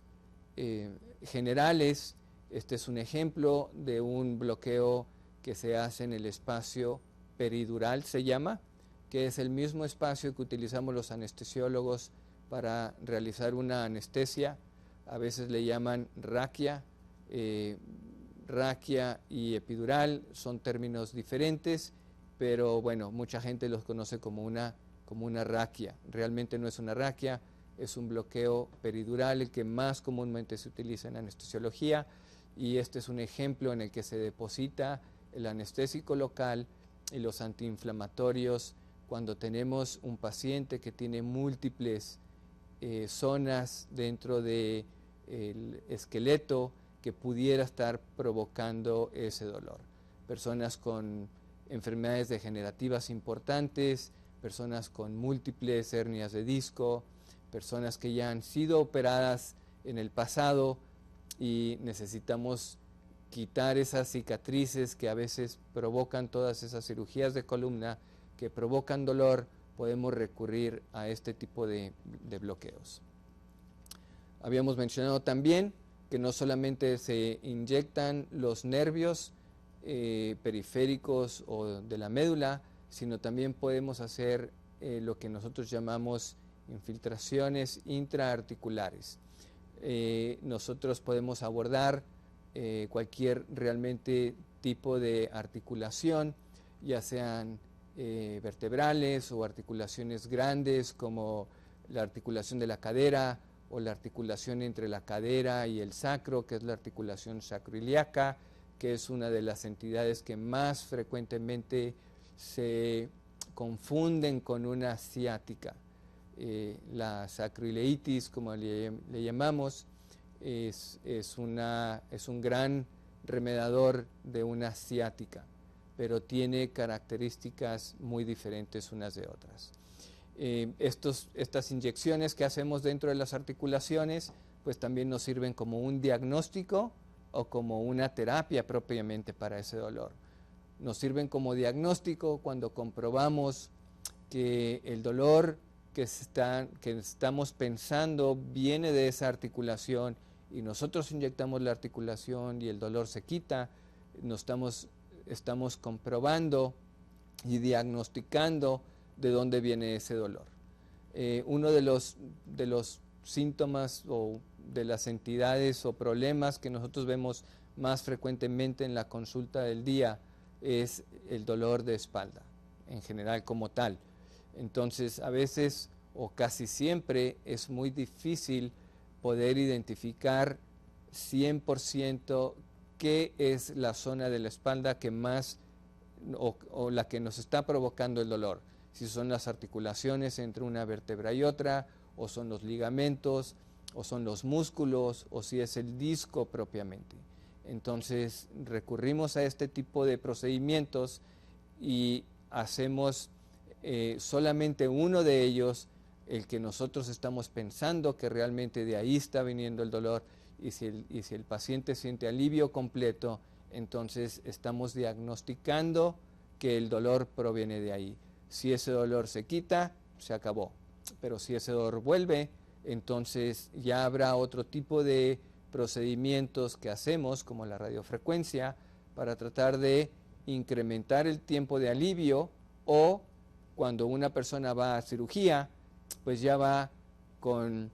generales. Este es un ejemplo de un bloqueo que se hace en el espacio peridural, se llama, que es el mismo espacio que utilizamos los anestesiólogos para realizar una anestesia. A veces le llaman raquia. Raquia y epidural son términos diferentes, pero bueno, mucha gente los conoce como una raquia. Realmente no es una raquia, es un bloqueo peridural, el que más comúnmente se utiliza en anestesiología, y este es un ejemplo en el que se deposita el anestésico local y los antiinflamatorios cuando tenemos un paciente que tiene múltiples zonas dentro del esqueleto que pudiera estar provocando ese dolor. Personas con enfermedades degenerativas importantes, personas con múltiples hernias de disco, personas que ya han sido operadas en el pasado y necesitamos quitar esas cicatrices que a veces provocan todas esas cirugías de columna que provocan dolor. Podemos recurrir a este tipo de bloqueos. Habíamos mencionado también que no solamente se inyectan los nervios periféricos o de la médula, sino también podemos hacer lo que nosotros llamamos infiltraciones intraarticulares. Nosotros podemos abordar cualquier realmente tipo de articulación, ya sean vertebrales o articulaciones grandes como la articulación de la cadera o la articulación entre la cadera y el sacro, que es la articulación sacroiliaca, que es una de las entidades que más frecuentemente se confunden con una ciática. La sacroileitis, como le llamamos, es un gran remedador de una ciática, pero tiene características muy diferentes unas de otras. Estas inyecciones que hacemos dentro de las articulaciones, pues también nos sirven como un diagnóstico o como una terapia propiamente para ese dolor. Nos sirven como diagnóstico cuando comprobamos que el dolor que estamos pensando viene de esa articulación y nosotros inyectamos la articulación y el dolor se quita. Estamos comprobando y diagnosticando de dónde viene ese dolor. Uno de los síntomas o de las entidades o problemas que nosotros vemos más frecuentemente en la consulta del día es el dolor de espalda, en general como tal. Entonces, a veces o casi siempre es muy difícil poder identificar 100% qué es la zona de la espalda que más o la que nos está provocando el dolor. Si son las articulaciones entre una vértebra y otra, o son los ligamentos, o son los músculos, o si es el disco propiamente. Entonces recurrimos a este tipo de procedimientos y hacemos solamente uno de ellos, el que nosotros estamos pensando que realmente de ahí está viniendo el dolor, y si el paciente siente alivio completo, entonces estamos diagnosticando que el dolor proviene de ahí. Si ese dolor se quita, se acabó. Pero si ese dolor vuelve, entonces ya habrá otro tipo de procedimientos que hacemos, como la radiofrecuencia, para tratar de incrementar el tiempo de alivio, o cuando una persona va a cirugía, pues ya va con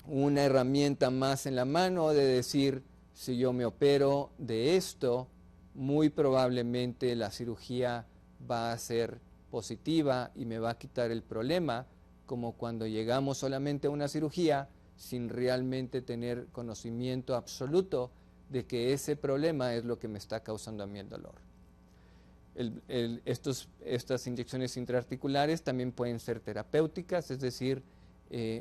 una herramienta más en la mano de decir, si yo me opero de esto, muy probablemente la cirugía va a ser positiva y me va a quitar el problema, como cuando llegamos solamente a una cirugía sin realmente tener conocimiento absoluto de que ese problema es lo que me está causando a mí el dolor. Estas inyecciones intraarticulares también pueden ser terapéuticas, es decir,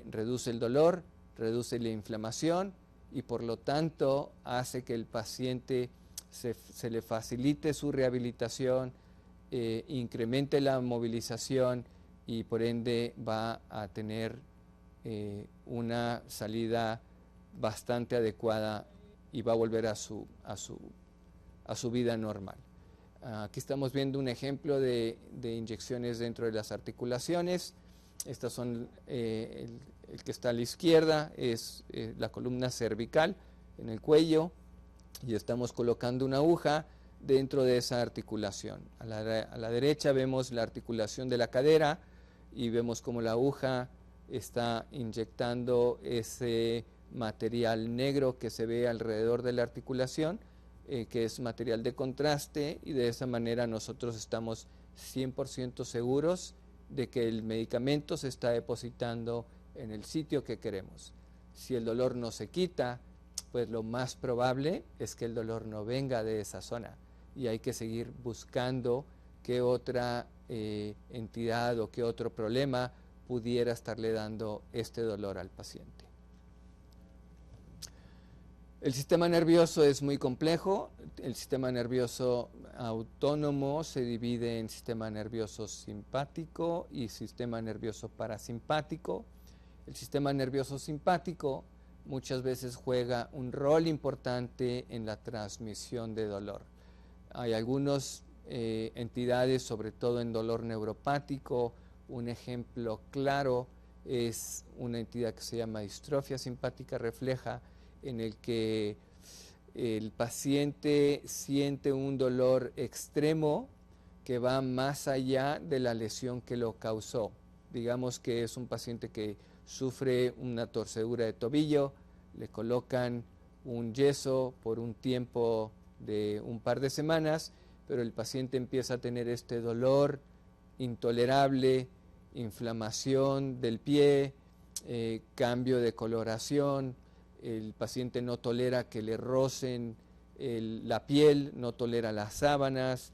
reduce el dolor, reduce la inflamación y por lo tanto hace que el paciente se le facilite su rehabilitación, incremente la movilización y por ende va a tener una salida bastante adecuada y va a volver a su vida normal. Aquí estamos viendo un ejemplo de inyecciones dentro de las articulaciones. Estas son, el que está a la izquierda es la columna cervical en el cuello y estamos colocando una aguja dentro de esa articulación. A la derecha vemos la articulación de la cadera y vemos como la aguja está inyectando ese material negro que se ve alrededor de la articulación, que es material de contraste, y de esa manera nosotros estamos 100% seguros de que el medicamento se está depositando en el sitio que queremos. Si el dolor no se quita, pues lo más probable es que el dolor no venga de esa zona y hay que seguir buscando qué otra entidad o qué otro problema pudiera estarle dando este dolor al paciente. El sistema nervioso es muy complejo. El sistema nervioso autónomo se divide en sistema nervioso simpático y sistema nervioso parasimpático. El sistema nervioso simpático muchas veces juega un rol importante en la transmisión de dolor. Hay algunas entidades, sobre todo en dolor neuropático. Un ejemplo claro es una entidad que se llama distrofia simpática refleja, en el que el paciente siente un dolor extremo que va más allá de la lesión que lo causó. Digamos que es un paciente que sufre una torcedura de tobillo, le colocan un yeso por un tiempo de un par de semanas, pero el paciente empieza a tener este dolor intolerable, inflamación del pie, cambio de coloración, el paciente no tolera que le rocen la piel, no tolera las sábanas,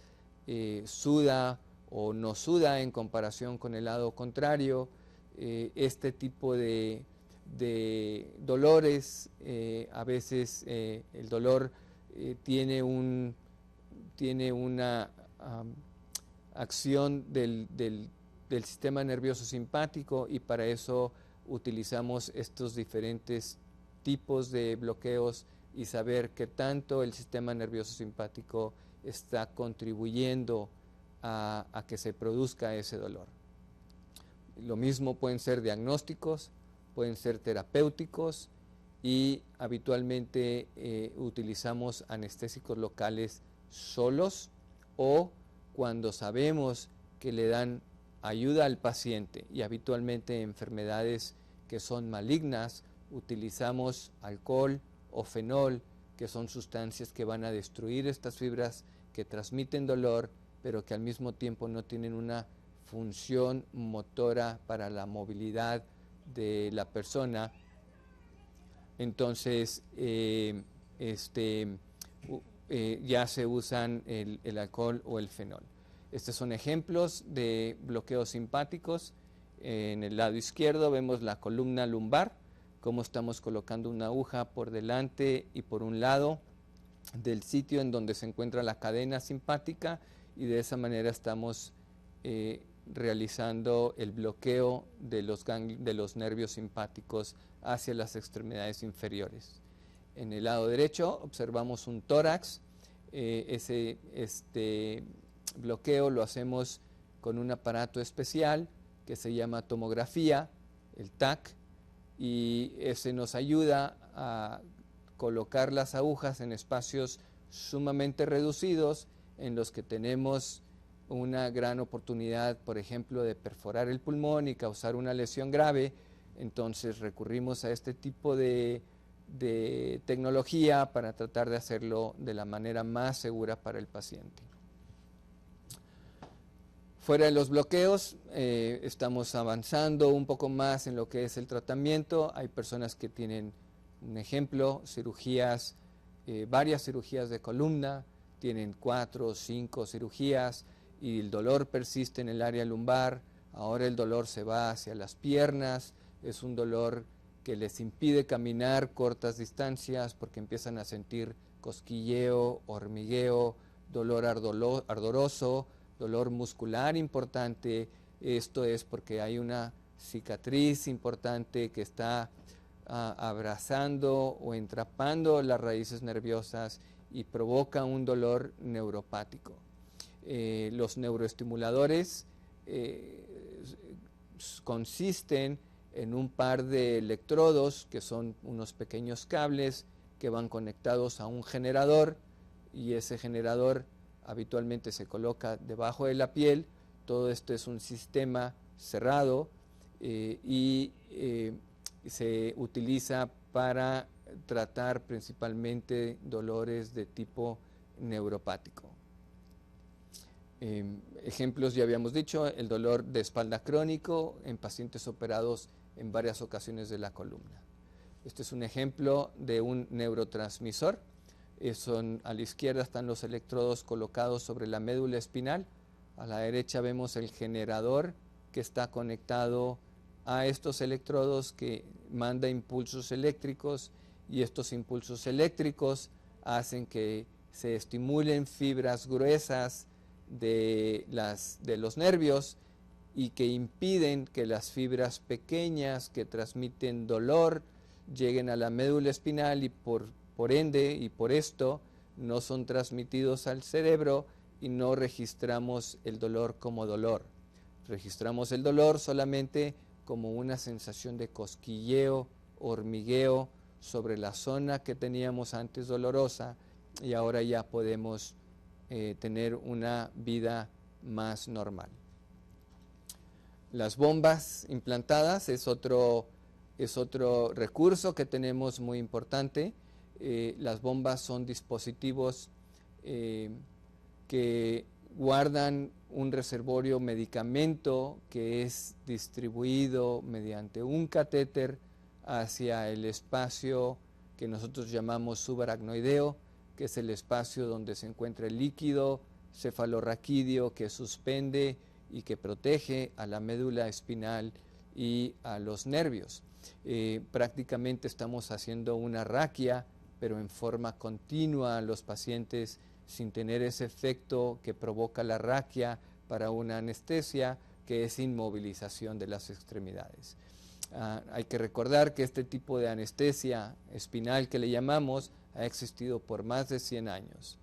suda o no suda en comparación con el lado contrario. Este tipo de dolores, a veces el dolor tiene una acción del sistema nervioso simpático, y para eso utilizamos estos diferentes tipos de bloqueos y saber qué tanto el sistema nervioso simpático está contribuyendo a que se produzca ese dolor. Lo mismo pueden ser diagnósticos, pueden ser terapéuticos, y habitualmente utilizamos anestésicos locales solos, o cuando sabemos que le dan ayuda al paciente, y habitualmente enfermedades que son malignas, utilizamos alcohol o fenol, que son sustancias que van a destruir estas fibras que transmiten dolor, pero que al mismo tiempo no tienen una función motora para la movilidad de la persona. Entonces ya se usan el alcohol o el fenol. Estos son ejemplos de bloqueos simpáticos. En el lado izquierdo vemos la columna lumbar, cómo estamos colocando una aguja por delante y por un lado del sitio en donde se encuentra la cadena simpática, y de esa manera estamos realizando el bloqueo de los nervios simpáticos hacia las extremidades inferiores. En el lado derecho observamos un tórax. Este bloqueo lo hacemos con un aparato especial que se llama tomografía, el TAC, y ese nos ayuda a colocar las agujas en espacios sumamente reducidos, en los que tenemos una gran oportunidad, por ejemplo, de perforar el pulmón y causar una lesión grave. Entonces recurrimos a este tipo de tecnología para tratar de hacerlo de la manera más segura para el paciente. Fuera de los bloqueos, estamos avanzando un poco más en lo que es el tratamiento. Hay personas que tienen, un ejemplo, cirugías, varias cirugías de columna, tienen 4 o 5 cirugías, y el dolor persiste en el área lumbar. Ahora el dolor se va hacia las piernas, es un dolor que les impide caminar cortas distancias porque empiezan a sentir cosquilleo, hormigueo, dolor ardoroso, dolor muscular importante. Esto es porque hay una cicatriz importante que está abrazando o entrapando las raíces nerviosas y provoca un dolor neuropático. Los neuroestimuladores consisten en un par de electrodos, que son unos pequeños cables que van conectados a un generador, y ese generador habitualmente se coloca debajo de la piel. Todo esto es un sistema cerrado y se utiliza para tratar principalmente dolores de tipo neuropático. Ejemplos ya habíamos dicho: el dolor de espalda crónico en pacientes operados en varias ocasiones de la columna. Este es un ejemplo de un neurotransmisor. A la izquierda están los electrodos colocados sobre la médula espinal. A la derecha vemos el generador que está conectado a estos electrodos, que manda impulsos eléctricos, y estos impulsos eléctricos hacen que se estimulen fibras gruesas de los nervios, y que impiden que las fibras pequeñas que transmiten dolor lleguen a la médula espinal, y por ende y por esto no son transmitidos al cerebro, y no registramos el dolor como dolor. Registramos el dolor solamente como una sensación de cosquilleo, hormigueo, sobre la zona que teníamos antes dolorosa y ahora ya podemos tener una vida más normal. Las bombas implantadas es otro recurso que tenemos muy importante. Las bombas son dispositivos que guardan un reservorio medicamento que es distribuido mediante un catéter hacia el espacio que nosotros llamamos subaracnoideo, que es el espacio donde se encuentra el líquido cefalorraquídeo que suspende y que protege a la médula espinal y a los nervios. Prácticamente estamos haciendo una raquia, pero en forma continua a los pacientes sin tener ese efecto que provoca la raquia para una anestesia, que es inmovilización de las extremidades. Hay que recordar que este tipo de anestesia espinal que le llamamos ha existido por más de 100 años.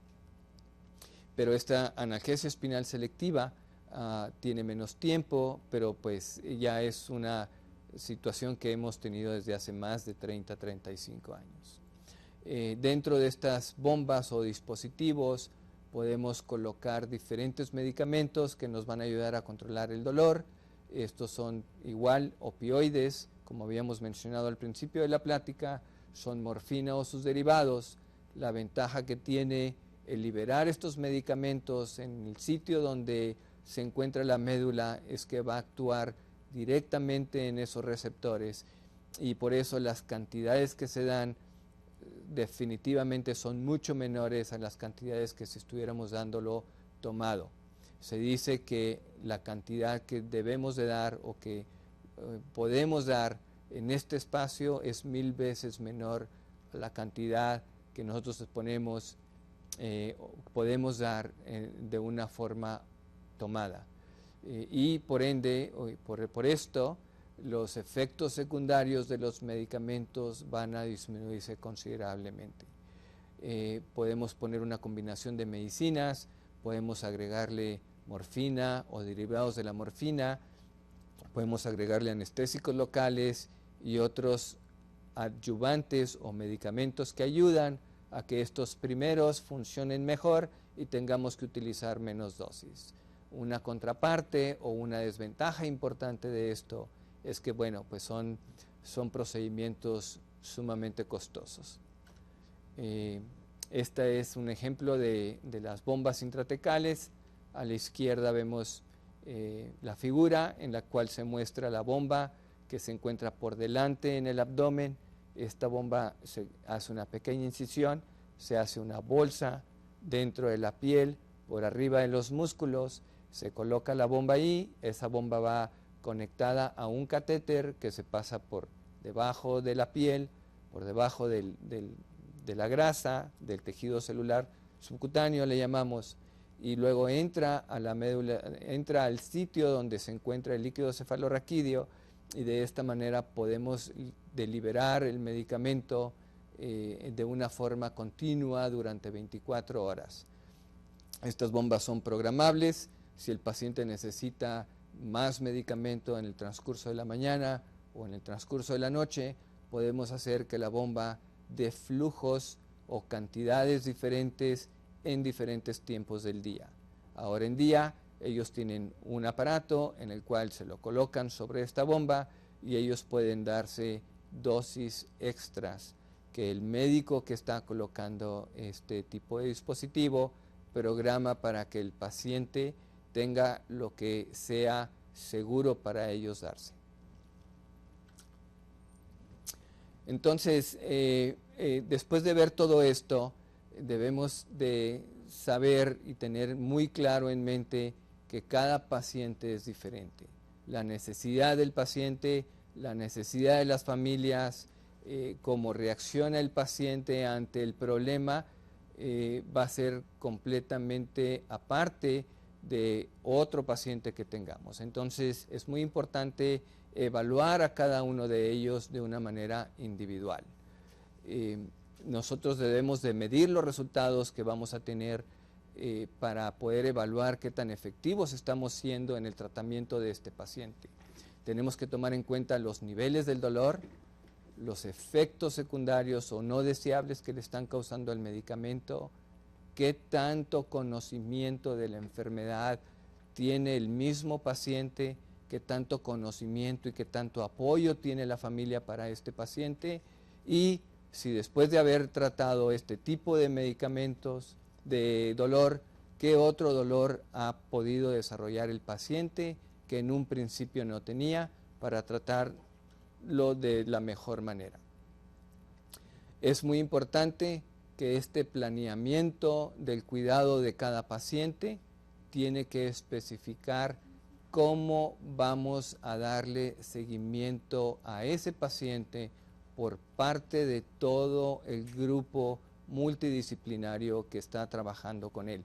Pero esta analgesia espinal selectiva tiene menos tiempo, pero pues ya es una situación que hemos tenido desde hace más de 30, 35 años. Dentro de estas bombas o dispositivos podemos colocar diferentes medicamentos que nos van a ayudar a controlar el dolor. Estos son igual opioides, como habíamos mencionado al principio de la plática, son morfina o sus derivados. La ventaja que tiene el liberar estos medicamentos en el sitio donde se encuentra la médula es que va a actuar directamente en esos receptores, y por eso las cantidades que se dan definitivamente son mucho menores a las cantidades que si estuviéramos dándolo tomado. Se dice que la cantidad que debemos de dar o que podemos dar en este espacio es 1000 veces menor a la cantidad que nosotros podemos dar de una forma tomada. Y por ende, por esto, los efectos secundarios de los medicamentos van a disminuirse considerablemente. Podemos poner una combinación de medicinas, podemos agregarle morfina o derivados de la morfina, podemos agregarle anestésicos locales y otros adyuvantes o medicamentos que ayudan a que estos primeros funcionen mejor y tengamos que utilizar menos dosis. Una contraparte o una desventaja importante de esto es que, bueno, pues son procedimientos sumamente costosos. Este es un ejemplo de las bombas intratecales. A la izquierda vemos la figura en la cual se muestra la bomba que se encuentra por delante en el abdomen. Esta bomba se hace una pequeña incisión, se hace una bolsa dentro de la piel, por arriba de los músculos, se coloca la bomba ahí, esa bomba va conectada a un catéter que se pasa por debajo de la piel, por debajo de la grasa, del tejido celular subcutáneo le llamamos, y luego entra a la médula, entra al sitio donde se encuentra el líquido cefalorraquídeo, y de esta manera podemos deliberar el medicamento de una forma continua durante 24 horas. Estas bombas son programables. Si el paciente necesita más medicamento en el transcurso de la mañana o en el transcurso de la noche, podemos hacer que la bomba dé flujos o cantidades diferentes en diferentes tiempos del día. Ahora en día ellos tienen un aparato en el cual se lo colocan sobre esta bomba y ellos pueden darse dosis extras que el médico que está colocando este tipo de dispositivo programa para que el paciente tenga lo que sea seguro para ellos darse. Entonces, después de ver todo esto, debemos de saber y tener muy claro en mente que cada paciente es diferente. La necesidad del paciente, la necesidad de las familias, cómo reacciona el paciente ante el problema, va a ser completamente aparte de otro paciente que tengamos. Entonces es muy importante evaluar a cada uno de ellos de una manera individual. Nosotros debemos de medir los resultados que vamos a tener para poder evaluar qué tan efectivos estamos siendo en el tratamiento de este paciente. Tenemos que tomar en cuenta los niveles del dolor, los efectos secundarios o no deseables que le están causando el medicamento, qué tanto conocimiento de la enfermedad tiene el mismo paciente, qué tanto conocimiento y qué tanto apoyo tiene la familia para este paciente, y si después de haber tratado este tipo de medicamentos de dolor, qué otro dolor ha podido desarrollar el paciente que en un principio no tenía, para tratarlo de la mejor manera. Es muy importante que este planeamiento del cuidado de cada paciente tiene que especificar cómo vamos a darle seguimiento a ese paciente por parte de todo el grupo multidisciplinario que está trabajando con él.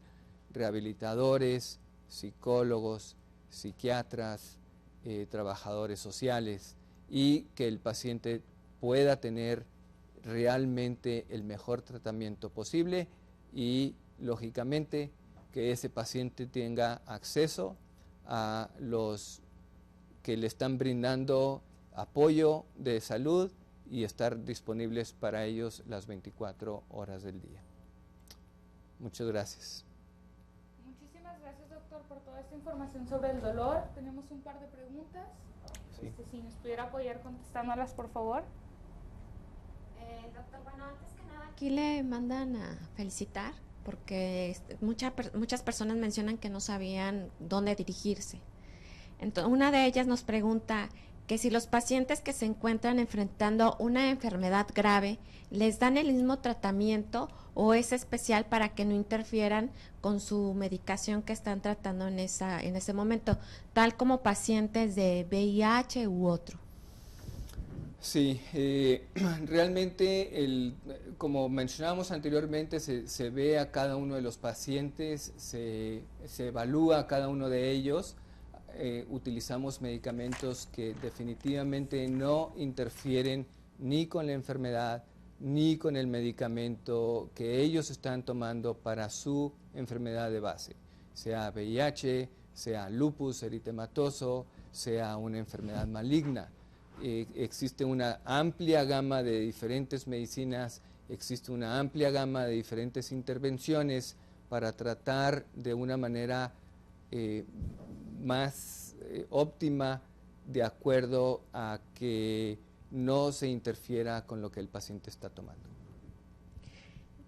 Rehabilitadores, psicólogos, psiquiatras, trabajadores sociales, y que el paciente pueda tener realmente el mejor tratamiento posible y, lógicamente, que ese paciente tenga acceso a los que le están brindando apoyo de salud y estar disponibles para ellos las 24 horas del día. Muchas gracias. Muchísimas gracias, doctor, por toda esta información sobre el dolor. Tenemos un par de preguntas. Sí. Si nos pudiera apoyar contestándolas, por favor. Doctor, bueno, antes que nada, aquí le mandan a felicitar porque muchas personas mencionan que no sabían dónde dirigirse. Entonces, una de ellas nos pregunta que si los pacientes que se encuentran enfrentando una enfermedad grave les dan el mismo tratamiento o es especial para que no interfieran con su medicación que están tratando en ese momento, tal como pacientes de VIH u otro. Sí, realmente, como mencionábamos anteriormente, se ve a cada uno de los pacientes, se evalúa a cada uno de ellos. Utilizamos medicamentos que definitivamente no interfieren ni con la enfermedad ni con el medicamento que ellos están tomando para su enfermedad de base, sea VIH, sea lupus eritematoso, sea una enfermedad maligna. Existe una amplia gama de diferentes medicinas, existe una amplia gama de diferentes intervenciones para tratar de una manera más óptima, de acuerdo a que no se interfiera con lo que el paciente está tomando.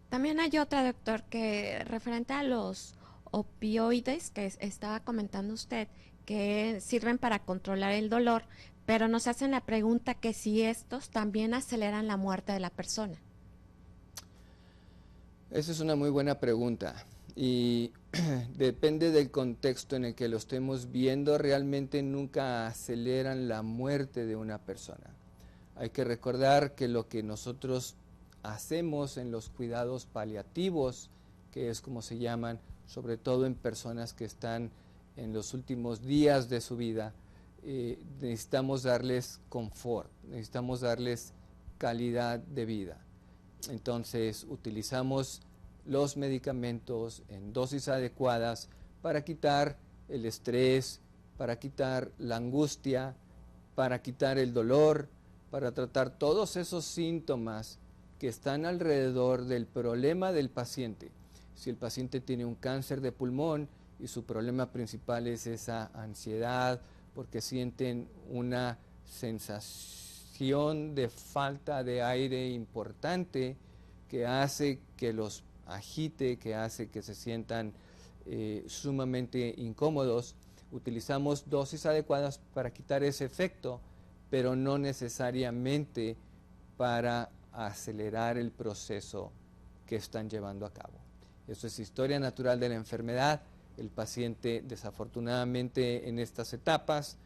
También hay otra, doctor, que referente a los opioides que estaba comentando usted, que sirven para controlar el dolor, pero nos hacen la pregunta que si estos también aceleran la muerte de la persona. Esa es una muy buena pregunta y depende del contexto en el que lo estemos viendo. Realmente nunca aceleran la muerte de una persona. Hay que recordar que lo que nosotros hacemos en los cuidados paliativos, que es como se llaman, sobre todo en personas que están en los últimos días de su vida, necesitamos darles confort, necesitamos darles calidad de vida. Entonces utilizamos los medicamentos en dosis adecuadas para quitar el estrés, para quitar la angustia, para quitar el dolor, para tratar todos esos síntomas que están alrededor del problema del paciente. Si el paciente tiene un cáncer de pulmón y su problema principal es esa ansiedad, porque sienten una sensación de falta de aire importante que hace que los agite, que hace que se sientan sumamente incómodos, utilizamos dosis adecuadas para quitar ese efecto, pero no necesariamente para acelerar el proceso que están llevando a cabo. Eso es historia natural de la enfermedad. El paciente, desafortunadamente, en estas etapas,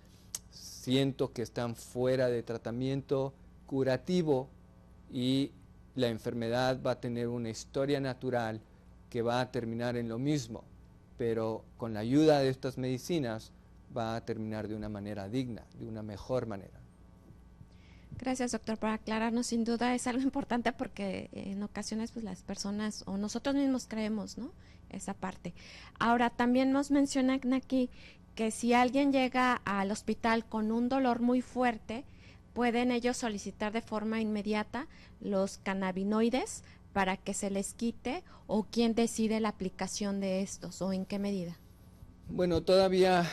siento que están fuera de tratamiento curativo y la enfermedad va a tener una historia natural que va a terminar en lo mismo, pero con la ayuda de estas medicinas va a terminar de una manera digna, de una mejor manera. Gracias, doctor, por aclararnos. Sin duda es algo importante porque en ocasiones pues las personas o nosotros mismos creemos, ¿no?, esa parte. Ahora, también nos mencionan aquí que si alguien llega al hospital con un dolor muy fuerte, pueden ellos solicitar de forma inmediata los cannabinoides para que se les quite, o quién decide la aplicación de estos o en qué medida? Bueno, todavía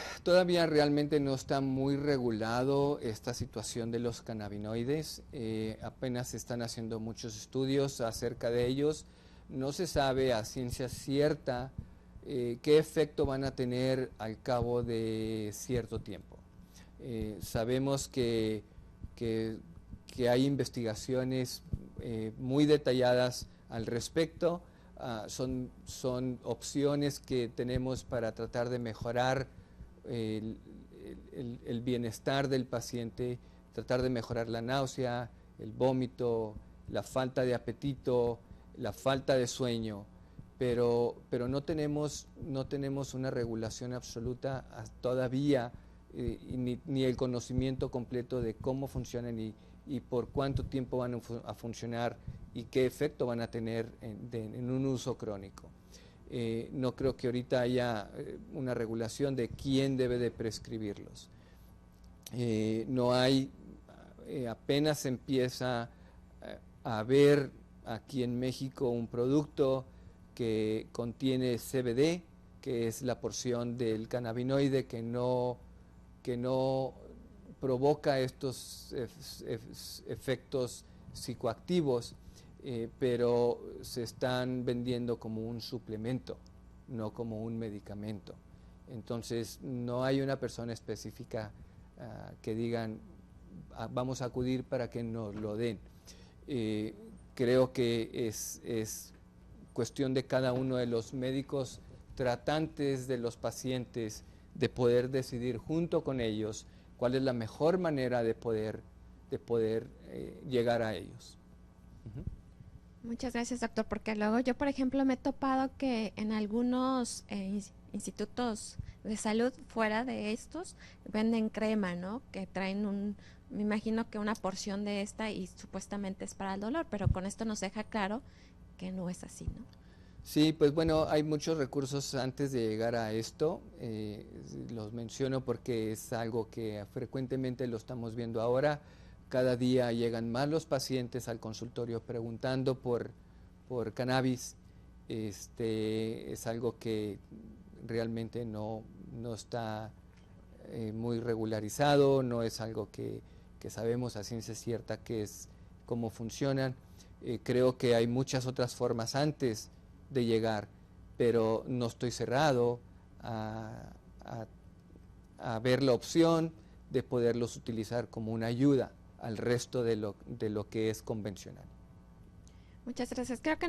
realmente no está muy regulado esta situación de los cannabinoides. Apenas se están haciendo muchos estudios acerca de ellos. No se sabe a ciencia cierta qué efecto van a tener al cabo de cierto tiempo. Sabemos que hay investigaciones muy detalladas al respecto. Son opciones que tenemos para tratar de mejorar el bienestar del paciente, tratar de mejorar la náusea, el vómito, la falta de apetito, la falta de sueño, pero no tenemos una regulación absoluta todavía, ni el conocimiento completo de cómo funcionan y por cuánto tiempo van a funcionar y qué efecto van a tener en un uso crónico. No creo que ahorita haya una regulación de quién debe de prescribirlos. No hay, apenas empieza a haber aquí en México un producto que contiene CBD, que es la porción del cannabinoide que no provoca estos efectos psicoactivos, pero se están vendiendo como un suplemento, no como un medicamento. Entonces no hay una persona específica que digan vamos a acudir para que nos lo den. Creo que es cuestión de cada uno de los médicos tratantes de los pacientes de poder decidir junto con ellos cuál es la mejor manera de poder llegar a ellos. Muchas gracias, doctor, porque luego yo, por ejemplo, me he topado que en algunos institutos de salud fuera de estos venden crema, ¿no? Que traen me imagino que una porción de esta y supuestamente es para el dolor, pero con esto nos deja claro que no es así, ¿no? Sí, pues bueno, hay muchos recursos antes de llegar a esto. Los menciono porque es algo que frecuentemente lo estamos viendo ahora. Cada día llegan más los pacientes al consultorio preguntando por cannabis. Es algo que realmente no está muy regularizado, no es algo que sabemos a ciencia cierta cómo funcionan. Creo que hay muchas otras formas antes de llegar, pero no estoy cerrado a ver la opción de poderlos utilizar como una ayuda al resto de lo que es convencional. Muchas gracias. Creo que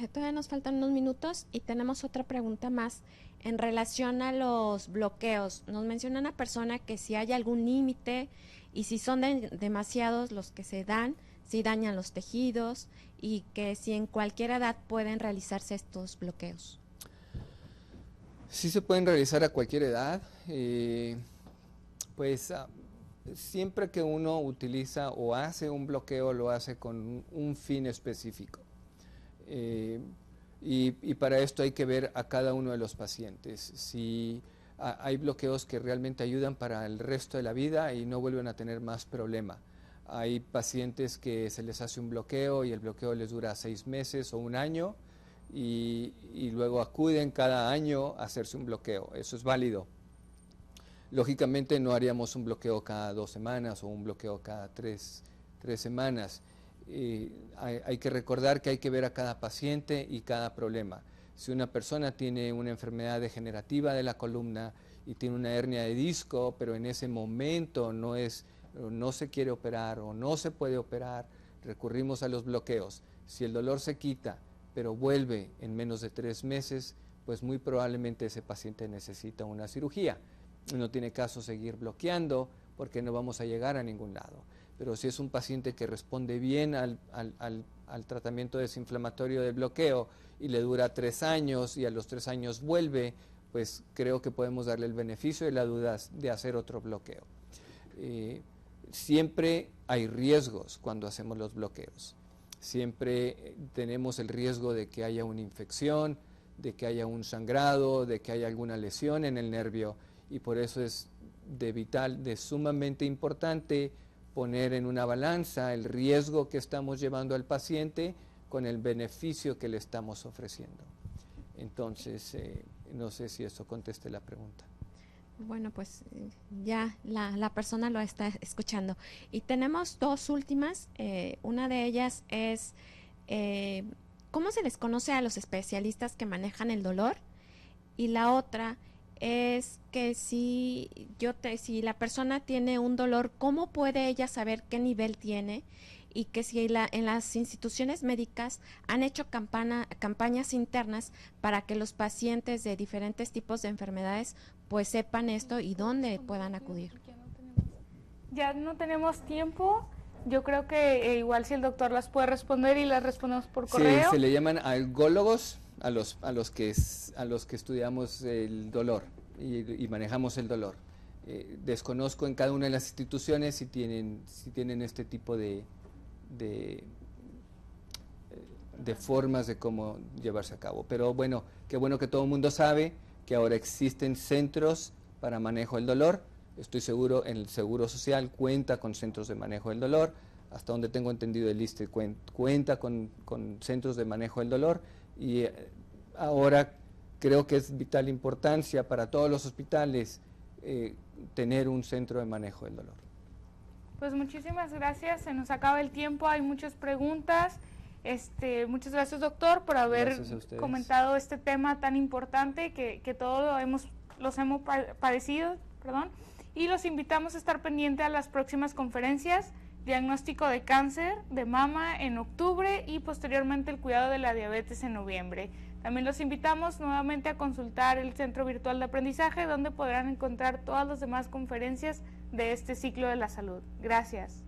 todavía nos faltan unos minutos y tenemos otra pregunta más en relación a los bloqueos. Nos menciona una persona que si hay algún límite y si son demasiados los que se dan, si dañan los tejidos y que si en cualquier edad pueden realizarse estos bloqueos. Sí se pueden realizar a cualquier edad. Siempre que uno utiliza o hace un bloqueo, lo hace con un fin específico. Y para esto hay que ver a cada uno de los pacientes. Si hay bloqueos que realmente ayudan para el resto de la vida y no vuelven a tener más problema. Hay pacientes que se les hace un bloqueo y el bloqueo les dura 6 meses o un año y luego acuden cada año a hacerse un bloqueo. Eso es válido. Lógicamente no haríamos un bloqueo cada 2 semanas o un bloqueo cada 3 semanas. Hay que recordar que hay que ver a cada paciente y cada problema. Si una persona tiene una enfermedad degenerativa de la columna y tiene una hernia de disco, pero en ese momento no se quiere operar o no se puede operar, recurrimos a los bloqueos. Si el dolor se quita, pero vuelve en menos de 3 meses, pues muy probablemente ese paciente necesita una cirugía. No tiene caso seguir bloqueando porque no vamos a llegar a ningún lado. Pero si es un paciente que responde bien al tratamiento desinflamatorio del bloqueo y le dura 3 años y a los 3 años vuelve, pues creo que podemos darle el beneficio de la duda de hacer otro bloqueo. Siempre hay riesgos cuando hacemos los bloqueos. Siempre tenemos el riesgo de que haya una infección, de que haya un sangrado, de que haya alguna lesión en el nervio y por eso es de sumamente importante poner en una balanza el riesgo que estamos llevando al paciente con el beneficio que le estamos ofreciendo. Entonces, no sé si eso conteste la pregunta. Bueno, pues ya la persona lo está escuchando. Y tenemos dos últimas. Una de ellas es, ¿cómo se les conoce a los especialistas que manejan el dolor? Y la otra es que si la persona tiene un dolor, ¿cómo puede ella saber qué nivel tiene? Y que si en las instituciones médicas han hecho campañas internas para que los pacientes de diferentes tipos de enfermedades pues sepan esto y dónde puedan acudir. Ya no tenemos tiempo. Yo creo que igual si el doctor las puede responder y las respondemos por correo. Sí, se le llaman algólogos a los que estudiamos el dolor y manejamos el dolor. Desconozco en cada una de las instituciones si tienen este tipo de formas de cómo llevarse a cabo. Pero bueno, qué bueno que todo el mundo sabe que ahora existen centros para manejo del dolor. Estoy seguro en el Seguro Social cuenta con centros de manejo del dolor. Hasta donde tengo entendido el ISSSTE cuenta con centros de manejo del dolor. Y ahora creo que es vital importancia para todos los hospitales tener un centro de manejo del dolor. Pues muchísimas gracias, se nos acaba el tiempo, hay muchas preguntas. Muchas gracias, doctor, por haber comentado este tema tan importante que todos los hemos padecido, y los invitamos a estar pendientes a las próximas conferencias, diagnóstico de cáncer de mama en octubre y posteriormente el cuidado de la diabetes en noviembre. También los invitamos nuevamente a consultar el Centro Virtual de Aprendizaje, donde podrán encontrar todas las demás conferencias de este ciclo de la salud. Gracias.